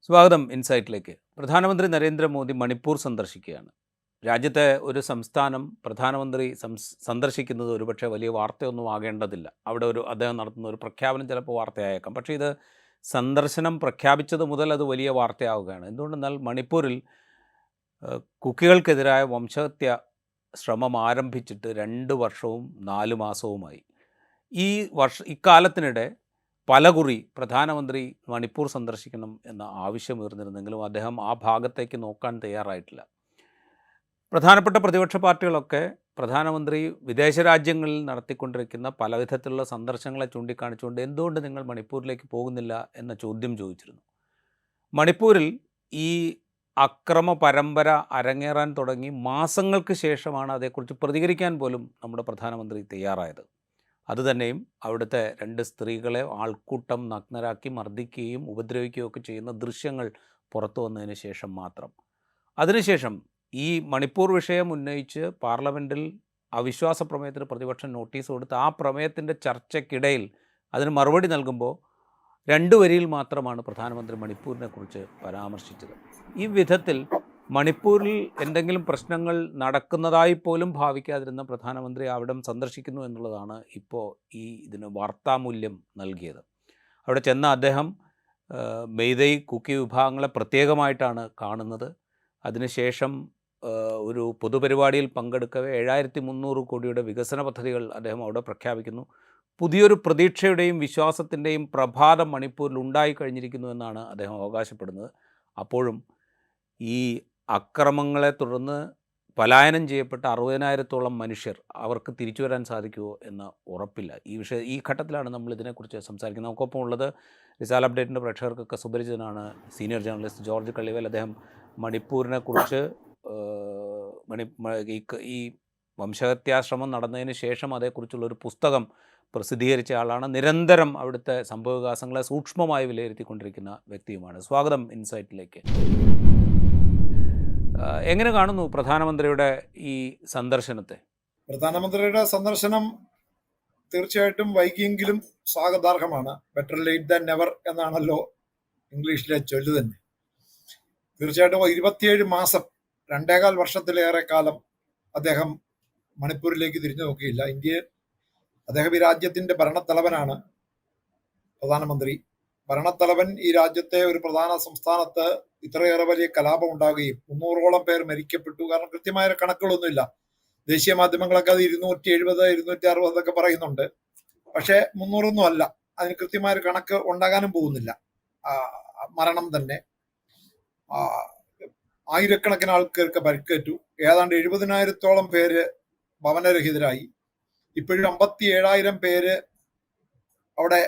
സ്വാഗതം ഇൻസൈറ്റിലേക്ക്. പ്രധാനമന്ത്രി നരേന്ദ്രമോദി മണിപ്പൂർ സന്ദർശിക്കുകയാണ്. രാജ്യത്തെ ഒരു സംസ്ഥാനം പ്രധാനമന്ത്രി സന്ദർശിക്കുന്നത് ഒരുപക്ഷെ വലിയ വാർത്തയൊന്നും ആകേണ്ടതില്ല. അവിടെ അദ്ദേഹം നടത്തുന്ന ഒരു പ്രഖ്യാപനം ചിലപ്പോൾ വാർത്തയായേക്കാം. പക്ഷേ ഇത് സന്ദർശനം പ്രഖ്യാപിച്ചത് മുതൽ അത് വലിയ വാർത്തയാവുകയാണ്. എന്തുകൊണ്ടെന്നാൽ മണിപ്പൂരിൽ കുക്കികൾക്കെതിരായ വംശഹത്യ ശ്രമം ആരംഭിച്ചിട്ട് 2 വർഷവും 4 മാസവുമായി. ഇക്കാലത്തിനിടെ പലകുറി പ്രധാനമന്ത്രി മണിപ്പൂർ സന്ദർശിക്കണം എന്ന ആവശ്യമുയർന്നിരുന്നെങ്കിലും അദ്ദേഹം ആ ഭാഗത്തേക്ക് നോക്കാൻ തയ്യാറായിട്ടില്ല. പ്രധാനപ്പെട്ട പ്രതിപക്ഷ പാർട്ടികളൊക്കെ പ്രധാനമന്ത്രി വിദേശ രാജ്യങ്ങളിൽ നടത്തിക്കൊണ്ടിരിക്കുന്ന പലവിധത്തിലുള്ള സന്ദർശനങ്ങളെ ചൂണ്ടിക്കാണിച്ചുകൊണ്ട് എന്തുകൊണ്ട് നിങ്ങൾ മണിപ്പൂരിലേക്ക് പോകുന്നില്ല എന്ന ചോദ്യം ചോദിച്ചിരുന്നു. മണിപ്പൂരിൽ ഈ അക്രമ പരമ്പര അരങ്ങേറാൻ തുടങ്ങി മാസങ്ങൾക്ക് ശേഷമാണ് അതേക്കുറിച്ച് പ്രതികരിക്കാൻ പോലും നമ്മുടെ പ്രധാനമന്ത്രി തയ്യാറായത്. അതുതന്നെയും അവിടുത്തെ 2 സ്ത്രീകളെ ആൾക്കൂട്ടം നഗ്നരാക്കി മർദ്ദിക്കുകയും ഉപദ്രവിക്കുകയും ഒക്കെ ചെയ്യുന്ന ദൃശ്യങ്ങൾ പുറത്തു വന്നതിന് ശേഷം മാത്രം. അതിനുശേഷം ഈ മണിപ്പൂർ വിഷയം ഉന്നയിച്ച് പാർലമെൻറ്റിൽ അവിശ്വാസ പ്രമേയത്തിന് പ്രതിപക്ഷം നോട്ടീസ് കൊടുത്ത് ആ പ്രമേയത്തിൻ്റെ ചർച്ചയ്ക്കിടയിൽ അതിന് മറുപടി നൽകുമ്പോൾ 2 വരിയിൽ മാത്രമാണ് പ്രധാനമന്ത്രി മണിപ്പൂരിനെക്കുറിച്ച് പരാമർശിച്ചത്. ഈ വിധത്തിൽ മണിപ്പൂരിൽ എന്തെങ്കിലും പ്രശ്നങ്ങൾ നടക്കുന്നതായി പോലും ഭാവിക്കാതിരുന്ന പ്രധാനമന്ത്രി അവിടം സന്ദർശിക്കുന്നു എന്നുള്ളതാണ് ഇപ്പോൾ ഇതിന് വാർത്താമൂല്യം നൽകിയത്. അവിടെ ചെന്ന അദ്ദേഹം മെയ്തൈ കുക്കി വിഭാഗങ്ങളെ പ്രത്യേകമായിട്ടാണ് കാണുന്നത്. അതിനുശേഷം ഒരു പൊതുപരിപാടിയിൽ പങ്കെടുക്കവേ 7300 കോടിയുടെ വികസന പദ്ധതികൾ അദ്ദേഹം അവിടെ പ്രഖ്യാപിക്കുന്നു. പുതിയൊരു പ്രതീക്ഷയുടെയും വിശ്വാസത്തിൻ്റെയും പ്രഭാതം മണിപ്പൂരിൽ ഉണ്ടായിക്കഴിഞ്ഞിരിക്കുന്നു എന്നാണ് അദ്ദേഹം അവകാശപ്പെടുന്നത്. അപ്പോഴും ഈ അക്രമങ്ങളെ തുടർന്ന് പലായനം ചെയ്യപ്പെട്ട 60,000-ഓളം മനുഷ്യർ അവർക്ക് തിരിച്ചു വരാൻ സാധിക്കുമോ എന്ന ഉറപ്പില്ല. ഈ ഘട്ടത്തിലാണ് നമ്മൾ ഇതിനെക്കുറിച്ച് സംസാരിക്കുന്നത്. നമുക്കൊപ്പം ഉള്ളത് റിസാൽ അപ്ഡേറ്റിൻ്റെ പ്രേക്ഷകർക്കൊക്കെ സുപരിചിതനാണ് സീനിയർ ജേർണലിസ്റ്റ് ജോർജ് കള്ളിവേൽ. അദ്ദേഹം മണിപ്പൂരിനെക്കുറിച്ച് ഈ വംശഹത്യാശ്രമം നടന്നതിന് ശേഷം അതേക്കുറിച്ചുള്ളൊരു പുസ്തകം പ്രസിദ്ധീകരിച്ച ആളാണ്. നിരന്തരം അവിടുത്തെ സംഭവവികാസങ്ങളെ സൂക്ഷ്മമായി വിലയിരുത്തിക്കൊണ്ടിരിക്കുന്ന വ്യക്തിയുമാണ്. സ്വാഗതം ഇൻസൈറ്റിലേക്ക്. എങ്ങനെ കാണുന്നു പ്രധാനമന്ത്രിയുടെ ഈ സന്ദർശനത്തെ? പ്രധാനമന്ത്രിയുടെ സന്ദർശനം തീർച്ചയായിട്ടും വൈകിയെങ്കിലും സ്വാഗതാർഹമാണ്. ബെറ്റർ ലേറ്റ് ദാൻ നെവർ എന്നാണല്ലോ ഇംഗ്ലീഷിലെ ചൊല്ല് തന്നെ. തീർച്ചയായിട്ടും 27 മാസം 2.25 വർഷത്തിലേറെ കാലം അദ്ദേഹം മണിപ്പൂരിലേക്ക് തിരിഞ്ഞു നോക്കിയില്ല. അദ്ദേഹം ഈ രാജ്യത്തിന്റെ ഭരണത്തലവനാണ്. പ്രധാനമന്ത്രി ഭരണത്തലവൻ ഈ രാജ്യത്തെ ഒരു പ്രധാന സംസ്ഥാനത്ത് ഇത്രയേറെ വലിയ കലാപം ഉണ്ടാകുകയും 300ഓളം പേർ മരിക്കപ്പെട്ടു. കാരണം കൃത്യമായ കണക്കുകളൊന്നുമില്ല. ദേശീയ മാധ്യമങ്ങളൊക്കെ അത് 270, 260 എന്നൊക്കെ പറയുന്നുണ്ട്. പക്ഷേ 300 അല്ല. അതിന് കൃത്യമായ കണക്ക് ഉണ്ടാകാനും പോകുന്നില്ല. മരണം തന്നെ ആയിരക്കണക്കിന് ആൾക്കാർക്ക് പരിക്കേറ്റു. ഏതാണ്ട് 70,000-ഓളം പേര് ഭവനരഹിതരായി. ഇപ്പോഴും 57,000 പേര് അവിടെ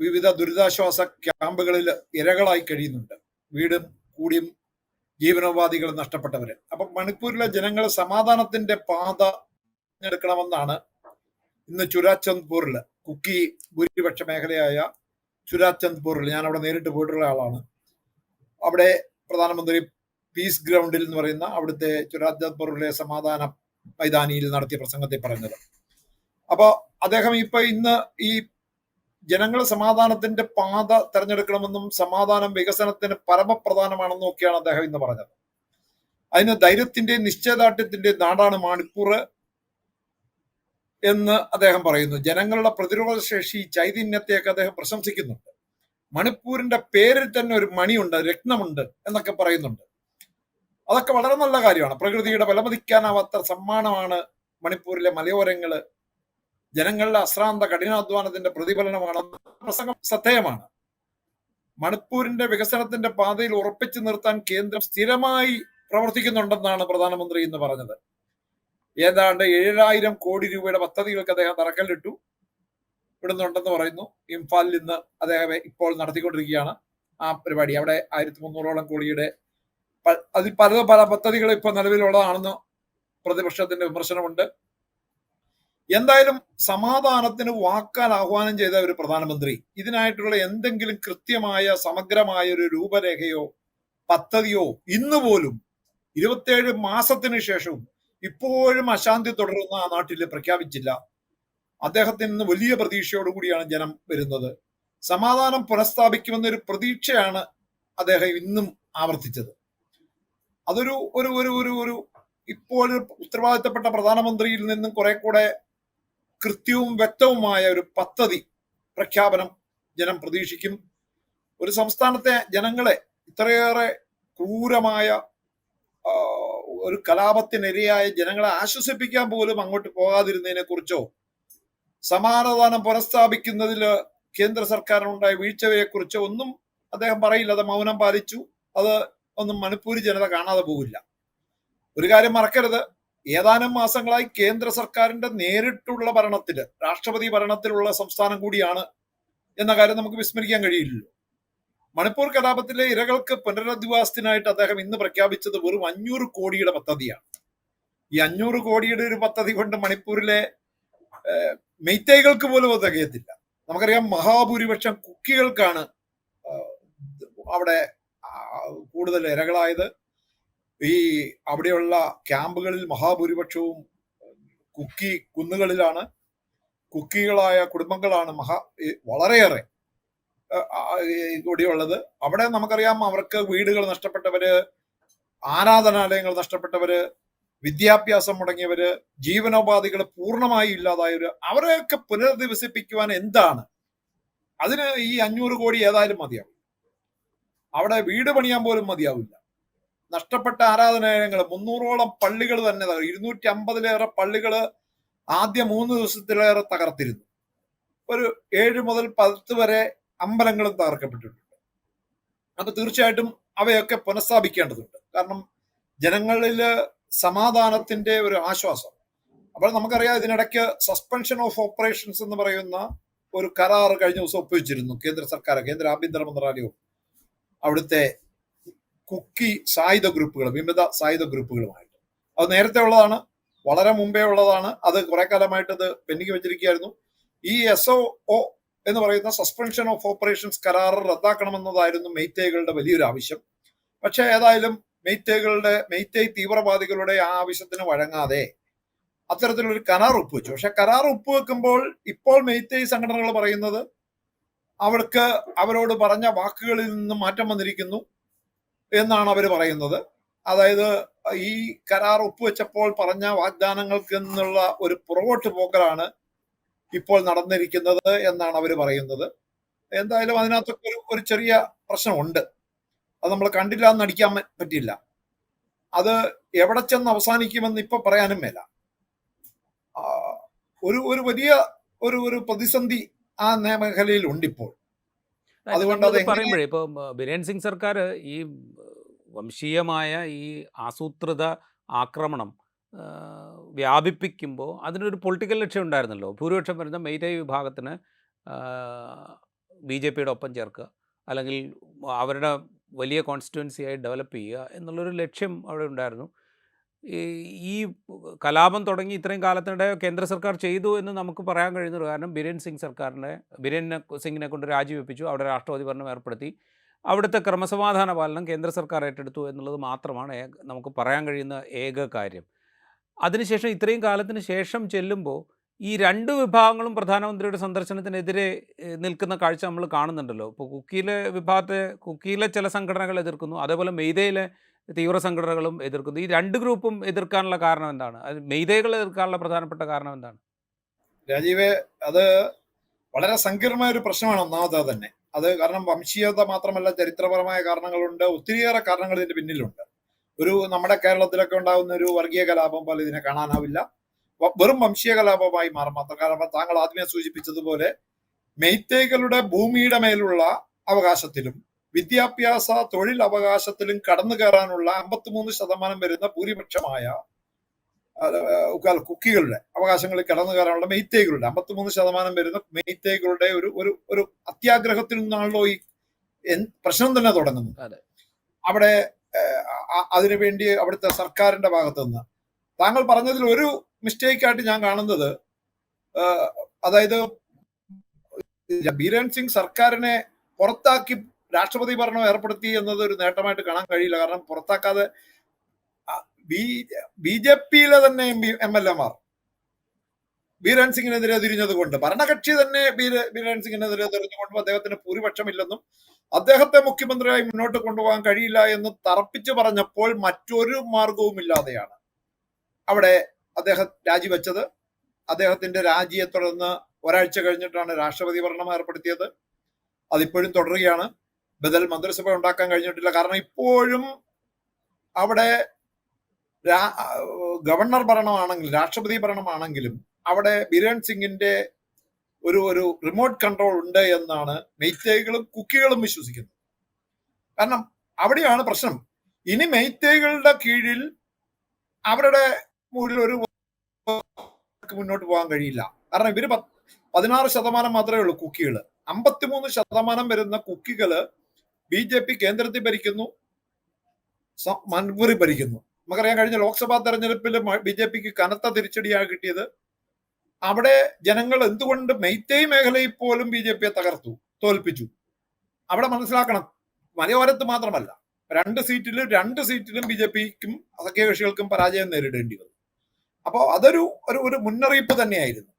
വിവിധ ദുരിതാശ്വാസ ക്യാമ്പുകളിൽ ഇരകളായി കഴിയുന്നുണ്ട്. വീടും കൂടിയും ജീവനോപാധികൾ നഷ്ടപ്പെട്ടവര്. അപ്പം മണിപ്പൂരിലെ ജനങ്ങൾ സമാധാനത്തിന്റെ പാത തിരഞ്ഞെടുക്കണമെന്നാണ് ഇന്ന് ചുരാചന്ദ്പൂരിൽ, കുക്കി ഭൂരിപക്ഷ മേഖലയായ ചുരാചന്ദ്പൂരിൽ, ഞാൻ അവിടെ നേരിട്ട് പോയിട്ടുള്ള ആളാണ്. അവിടെ പ്രധാനമന്ത്രി പീസ് ഗ്രൗണ്ടിൽ എന്ന് പറയുന്ന അവിടുത്തെ ചുരാചന്ദ്പൂരിലെ സമാധാന മൈതാനിയിൽ നടത്തിയ പ്രസംഗത്തെ പറഞ്ഞത്. അപ്പൊ അദ്ദേഹം ഇന്ന് ഈ ജനങ്ങൾ സമാധാനത്തിന്റെ പാത തെരഞ്ഞെടുക്കണമെന്നും സമാധാനം വികസനത്തിന് പരമപ്രധാനമാണെന്നും ഒക്കെയാണ് അദ്ദേഹം ഇന്ന് പറഞ്ഞത്. അതിന് ധൈര്യത്തിന്റെയും നിശ്ചയദാർഢ്യത്തിന്റെയും നാടാണ് മണിപ്പൂർ എന്ന് അദ്ദേഹം പറയുന്നു. ജനങ്ങളുടെ പ്രതിരോധ ശേഷി, ചൈതന്യത്തെയൊക്കെ അദ്ദേഹം പ്രശംസിക്കുന്നുണ്ട്. മണിപ്പൂരിന്റെ പേരിൽ തന്നെ ഒരു മണിയുണ്ട്, രത്നമുണ്ട് എന്നൊക്കെ പറയുന്നുണ്ട്. അതൊക്കെ വളരെ നല്ല കാര്യമാണ്. പ്രകൃതിയുടെ വിലമതിക്കാനാവാത്ത സമ്മാനമാണ് മണിപ്പൂരിലെ മലയോരങ്ങള്. ജനങ്ങളുടെ അശ്രാന്ത കഠിനാധ്വാനത്തിന്റെ പ്രതിഫലനമാണെന്ന് പ്രസംഗം ശ്രദ്ധേയമാണ്. മണിപ്പൂരിന്റെ വികസനത്തിന്റെ പാതയിൽ ഉറപ്പിച്ചു നിർത്താൻ കേന്ദ്രം സ്ഥിരമായി പ്രവർത്തിക്കുന്നുണ്ടെന്നാണ് പ്രധാനമന്ത്രി ഇന്ന് പറഞ്ഞത്. ഏതാണ്ട് 7,000 കോടി രൂപയുടെ പദ്ധതികൾക്ക് അദ്ദേഹം തറക്കല്ലിട്ടു വിടുന്നുണ്ടെന്ന് പറയുന്നു. ഇംഫാലിൽ ഇന്ന് അദ്ദേഹം ഇപ്പോൾ നടത്തിക്കൊണ്ടിരിക്കുകയാണ് ആ പരിപാടി. അവിടെ 1,300ഓളം കോടിയുടെ അതിൽ പല പദ്ധതികൾ ഇപ്പൊ നിലവിലുള്ളതാണെന്ന് പ്രതിപക്ഷത്തിന്റെ വിമർശനമുണ്ട്. എന്തായാലും സമാധാനത്തിന് വാക്കാൻ ആഹ്വാനം ചെയ്ത ഒരു പ്രധാനമന്ത്രി ഇതിനായിട്ടുള്ള എന്തെങ്കിലും കൃത്യമായ സമഗ്രമായ ഒരു രൂപരേഖയോ പദ്ധതിയോ ഇന്ന് പോലും 27 മാസത്തിന് ശേഷവും ഇപ്പോഴും അശാന്തി തുടരുന്ന ആ നാട്ടിൽ പ്രഖ്യാപിച്ചില്ല. അദ്ദേഹത്തിന് ഇന്ന് വലിയ പ്രതീക്ഷയോടുകൂടിയാണ് ജനം വരുന്നത്. സമാധാനം പുനഃസ്ഥാപിക്കുമെന്നൊരു പ്രതീക്ഷയാണ് അദ്ദേഹം ഇന്നും ആവർത്തിച്ചത്. അതൊരു ഒരു ഒരു ഒരു ഒരു ഇപ്പോൾ ഉത്തരവാദിത്തപ്പെട്ട പ്രധാനമന്ത്രിയിൽ നിന്നും കുറെ കൂടെ കൃത്യവും വ്യക്തവുമായ ഒരു പദ്ധതി പ്രഖ്യാപനം ജനം പ്രതീക്ഷിക്കും. ഒരു സംസ്ഥാനത്തെ ജനങ്ങളെ ഇത്രയേറെ ക്രൂരമായ ഒരു കലാപത്തിനിരയായ ജനങ്ങളെ ആശ്വസിപ്പിക്കാൻ പോലും അങ്ങോട്ട് പോകാതിരുന്നതിനെ കുറിച്ചോ സമാധാനം പുനഃസ്ഥാപിക്കുന്നതിൽ കേന്ദ്ര സർക്കാരിനുണ്ടായ വീഴ്ചയെ കുറിച്ചോ ഒന്നും അദ്ദേഹം പറയില്ല. അത് മൗനം പാലിച്ചു. അത് ഒന്നും മണിപ്പൂരി ജനത കാണാതെ പോകില്ല. ഒരു കാര്യം മറക്കരുത്, ഏതാനും മാസങ്ങളായി കേന്ദ്ര സർക്കാരിന്റെ നേരിട്ടുള്ള ഭരണത്തില്, രാഷ്ട്രപതി ഭരണത്തിലുള്ള സംസ്ഥാനം കൂടിയാണ് എന്ന കാര്യം നമുക്ക് വിസ്മരിക്കാൻ കഴിയില്ലല്ലോ. മണിപ്പൂർ കലാപത്തിലെ ഇരകൾക്ക് പുനരധിവാസത്തിനായിട്ട് അദ്ദേഹം ഇന്ന് പ്രഖ്യാപിച്ചത് വെറും 500 കോടിയുടെ പദ്ധതിയാണ്. ഈ 500 കോടിയുടെ ഒരു പദ്ധതി കൊണ്ട് മണിപ്പൂരിലെ മെയ്തേയ്കൾക്ക് പോലും അത് തികയത്തില്ല. നമുക്കറിയാം, മഹാഭൂരിപക്ഷം കുക്കികൾക്കാണ് അവിടെ കൂടുതൽ ഇരകളായത്. ഈ അവിടെയുള്ള ക്യാമ്പുകളിൽ മഹാഭൂരിപക്ഷവും കുക്കി കുന്നുകളിലാണ്. കുക്കികളായ കുടുംബങ്ങളാണ് വളരെയേറെ കൂടിയുള്ളത്. അവിടെ നമുക്കറിയാം, അവർക്ക് വീടുകൾ നഷ്ടപ്പെട്ടവര്, ആരാധനാലയങ്ങൾ നഷ്ടപ്പെട്ടവര്, വിദ്യാഭ്യാസം മുടങ്ങിയവര്, ജീവനോപാധികൾ പൂർണ്ണമായി ഇല്ലാതായവര്, അവരെയൊക്കെ പുനരധിവസിപ്പിക്കുവാൻ എന്താണ്? അതിന് ഈ 500 കോടി ഏതായാലും മതിയാവും. അവിടെ വീട് പണിയാൻ പോലും മതിയാവില്ല. നഷ്ടപ്പെട്ട ആരാധനാലയങ്ങൾ, 300ഓളം പള്ളികൾ തന്നെ, 250-ലേറെ പള്ളികൾ ആദ്യ 3 ദിവസത്തിലേറെ തകർത്തിരുന്നു. ഒരു 7 മുതൽ 10 വരെ അമ്പലങ്ങളും തകർക്കപ്പെട്ടിട്ടുണ്ട്. അപ്പൊ തീർച്ചയായിട്ടും അവയൊക്കെ പുനഃസ്ഥാപിക്കേണ്ടതുണ്ട്. കാരണം ജനങ്ങളില് സമാധാനത്തിന്റെ ഒരു ആശ്വാസം. അപ്പോൾ നമുക്കറിയാം, ഇതിനിടയ്ക്ക് സസ്പെൻഷൻ ഓഫ് ഓപ്പറേഷൻസ് എന്ന് പറയുന്ന ഒരു കരാർ കഴിഞ്ഞ ദിവസം ഒപ്പുവെച്ചിരുന്നു കേന്ദ്ര സർക്കാർ, കേന്ദ്ര ആഭ്യന്തര മന്ത്രാലയവും അവിടുത്തെ കുക്കി സായുധ ഗ്രൂപ്പുകളും വിമത സായുധ ഗ്രൂപ്പുകളുമായിട്ട്. അത് നേരത്തെ ഉള്ളതാണ്, വളരെ മുമ്പേ ഉള്ളതാണ്. അത് കുറെ കാലമായിട്ട് അത് പെൻഡിങ് വെച്ചിരിക്കുകയായിരുന്നു. ഈ SOO എന്ന് പറയുന്ന സസ്പെൻഷൻ ഓഫ് ഓപ്പറേഷൻസ് കരാർ റദ്ദാക്കണമെന്നതായിരുന്നു മെയ്തേയ്കളുടെ വലിയൊരു ആവശ്യം. പക്ഷെ ഏതായാലും മെയ്തേയ് തീവ്രവാദികളുടെ ആ ആവശ്യത്തിന് വഴങ്ങാതെ അത്തരത്തിലൊരു കരാർ ഒപ്പുവെച്ചു. പക്ഷെ കരാർ ഒപ്പുവെക്കുമ്പോൾ ഇപ്പോൾ മെയ്തേയ് സംഘടനകൾ പറയുന്നത് അവരോട് പറഞ്ഞ വാക്കുകളിൽ നിന്ന് മാറ്റം വന്നിരിക്കുന്നു എന്നാണ് അവർ പറയുന്നത്. അതായത് ഈ കരാർ ഒപ്പുവെച്ചപ്പോൾ പറഞ്ഞ വാഗ്ദാനങ്ങൾക്ക് നിന്നുള്ള ഒരു പുറകോട്ട് പോക്കലാണ് ഇപ്പോൾ നടന്നിരിക്കുന്നത് എന്നാണ് അവർ പറയുന്നത്. എന്തായാലും അതിനകത്തൊക്കെ ഒരു ചെറിയ പ്രശ്നമുണ്ട്. അത് നമ്മൾ കണ്ടില്ല എന്ന് നടിക്കാൻ പറ്റില്ല. അത് എവിടെ ചെന്ന് അവസാനിക്കുമെന്ന് ഇപ്പൊ പറയാനും മേല. ഒരു വലിയ ഒരു പ്രതിസന്ധി ആ മേഖലയിൽ ഉണ്ട് ഇപ്പോൾ. അതുകൊണ്ട് അത് പറയുമ്പോഴേ ഇപ്പോൾ ബിരേൻ സിംഗ് സർക്കാർ ഈ വംശീയമായ ഈ ആസൂത്രിത ആക്രമണം വ്യാപിപ്പിക്കുമ്പോൾ അതിനൊരു പൊളിറ്റിക്കൽ ലക്ഷ്യം ഉണ്ടായിരുന്നല്ലോ. ഭൂരിപക്ഷം വരുന്ന മെയ്തേയ് വിഭാഗത്തിന് BJPയുടെ ഒപ്പം ചേർക്കുക, അല്ലെങ്കിൽ അവരുടെ വലിയ കോൺസ്റ്റിറ്റ്യുവൻസിയായി ഡെവലപ്പ് ചെയ്യുക എന്നുള്ളൊരു ലക്ഷ്യം അവിടെ ഉണ്ടായിരുന്നു. ഈ കലാപം തുടങ്ങി ഇത്രയും കാലത്തിനിടെ കേന്ദ്ര സർക്കാർ ചെയ്തു എന്ന് നമുക്ക് പറയാൻ കഴിയുന്നത് കാരണം ബിരേൻ സിംഗിനെ കൊണ്ട് രാജിവെപ്പിച്ചു, അവിടെ രാഷ്ട്രപതി ഭരണം ഏർപ്പെടുത്തി, അവിടുത്തെ ക്രമസമാധാന പാലനം കേന്ദ്ര സർക്കാർ ഏറ്റെടുത്തു എന്നുള്ളത് മാത്രമാണ് നമുക്ക് പറയാൻ കഴിയുന്ന ഏക കാര്യം. അതിനുശേഷം ഇത്രയും കാലത്തിന് ശേഷം ചെല്ലുമ്പോൾ ഈ 2 വിഭാഗങ്ങളും പ്രധാനമന്ത്രിയുടെ സന്ദർശനത്തിനെതിരെ നിൽക്കുന്ന കാഴ്ച നമ്മൾ കാണുന്നുണ്ടല്ലോ. ഇപ്പോൾ കുക്കിയിലെ ചില സംഘടനകൾ എതിർക്കുന്നു, അതേപോലെ മെയ്തേയിലെ തീവ്ര സംഘടനകളും എതിർക്കുന്നു. ഈ 2 ഗ്രൂപ്പും എതിർക്കാനുള്ള കാരണം എന്താണ്? അത് മെയ്തേകൾ എതിർക്കാനുള്ള പ്രധാനപ്പെട്ട കാരണം എന്താണ്? രാജീവേ, അത് വളരെ സങ്കീർണമായ ഒരു പ്രശ്നമാണ്. ഒന്നാമത് തന്നെ അത് കാരണം വംശീയത മാത്രമല്ല, ചരിത്രപരമായ കാരണങ്ങളുണ്ട്, ഒത്തിരിയേറെ കാരണങ്ങൾ ഇതിന്റെ പിന്നിലുണ്ട്. നമ്മുടെ കേരളത്തിലൊക്കെ ഉണ്ടാകുന്ന ഒരു വർഗീയ കലാപം പോലെ ഇതിനെ കാണാനാവില്ല. വെറും വംശീയ കലാപമായി മാറും. കാരണം താങ്കൾ ആദ്യമേ സൂചിപ്പിച്ചതുപോലെ മെയ്തേയ്കളുടെ ഭൂമിയുടെ മേലുള്ള അവകാശത്തിലും വിദ്യാഭ്യാസ തൊഴിൽ അവകാശത്തിലും കടന്നു കയറാനുള്ള 53% വരുന്ന ഭൂരിപക്ഷമായ കുക്കികളുടെ അവകാശങ്ങളിൽ കടന്നു കയറാനുള്ള മെയ്തേയ്കളുടെ 53% വരുന്ന മെയ്തേയ്കളുടെ ഒരു അത്യാഗ്രഹത്തിൽ നിന്നാണല്ലോ ഈ പ്രശ്നം തന്നെ തുടങ്ങുന്നത്. അവിടെ അതിനുവേണ്ടി അവിടുത്തെ സർക്കാരിന്റെ ഭാഗത്ത് നിന്ന് താങ്കൾ പറഞ്ഞതിൽ ഒരു മിസ്റ്റേക്കായിട്ട് ഞാൻ കാണുന്നത്, അതായത് ബിരേൻ സിംഗ് സർക്കാരിനെ പുറത്താക്കി രാഷ്ട്രപതി ഭരണം ഏർപ്പെടുത്തി എന്നത് ഒരു നേട്ടമായിട്ട് കാണാൻ കഴിയില്ല. കാരണം പുറത്താക്കാതെ BJPയിലെ തന്നെ MLA മാർ ബീരൻ സിംഗിനെതിരെ തിരിഞ്ഞത് കൊണ്ട്, ഭരണകക്ഷി തന്നെ ബീരൻ സിംഗിനെതിരെ തിരിഞ്ഞുകൊണ്ടും അദ്ദേഹത്തിന് ഭൂരിപക്ഷമില്ലെന്നും അദ്ദേഹത്തെ മുഖ്യമന്ത്രിയായി മുന്നോട്ട് കൊണ്ടുപോകാൻ കഴിയില്ല എന്ന് തറപ്പിച്ചു പറഞ്ഞപ്പോൾ മറ്റൊരു മാർഗവും ഇല്ലാതെയാണ് അവിടെ അദ്ദേഹം രാജിവെച്ചത്. അദ്ദേഹത്തിന്റെ രാജിയെ തുടർന്ന് ഒരാഴ്ച കഴിഞ്ഞിട്ടാണ് രാഷ്ട്രപതി ഭരണം ഏർപ്പെടുത്തിയത്. അതിപ്പോഴും തുടരുകയാണ്. ബദൽ മന്ത്രിസഭ ഉണ്ടാക്കാൻ കഴിഞ്ഞിട്ടില്ല. കാരണം ഇപ്പോഴും അവിടെ ഗവർണർ ഭരണമാണെങ്കിലും രാഷ്ട്രപതി ഭരണമാണെങ്കിലും അവിടെ ബിരൻ സിംഗിന്റെ ഒരു റിമോട്ട് കൺട്രോൾ ഉണ്ട് എന്നാണ് മെയ്തേയികളും കുക്കികളും വിശ്വസിക്കുന്നത്. കാരണം അവിടെയാണ് പ്രശ്നം. ഇനി മെയ്തേയികളുടെ കീഴിൽ അവരുടെ മുകളിൽ ഒരു മുന്നോട്ട് പോകാൻ കഴിയില്ല. കാരണം ഇവര് 16% മാത്രമേ ഉള്ളൂ കുക്കികള്. 53% വരുന്ന കുക്കികള് BJP കേന്ദ്രത്തിൽ ഭരിക്കുന്നു, മണിപ്പൂരിൽ ഭരിക്കുന്നു. നമുക്കറിയാം കഴിഞ്ഞ ലോക്സഭാ തെരഞ്ഞെടുപ്പിൽ BJPക്ക് കനത്ത തിരിച്ചടിയാണ് കിട്ടിയത്. അവിടെ ജനങ്ങൾ എന്തുകൊണ്ട് മെയ്തേയ് മേഖലയിൽ പോലും BJPയെ തകർത്തു, തോൽപ്പിച്ചു. അവിടെ മനസ്സിലാക്കണം, മലയോരത്ത് മാത്രമല്ല, 2 സീറ്റിലും BJPക്കും സഖ്യകക്ഷികൾക്കും പരാജയം നേരിടേണ്ടി വന്നു. അപ്പോൾ അതൊരു ഒരു മുന്നറിയിപ്പ് തന്നെയായിരുന്നു.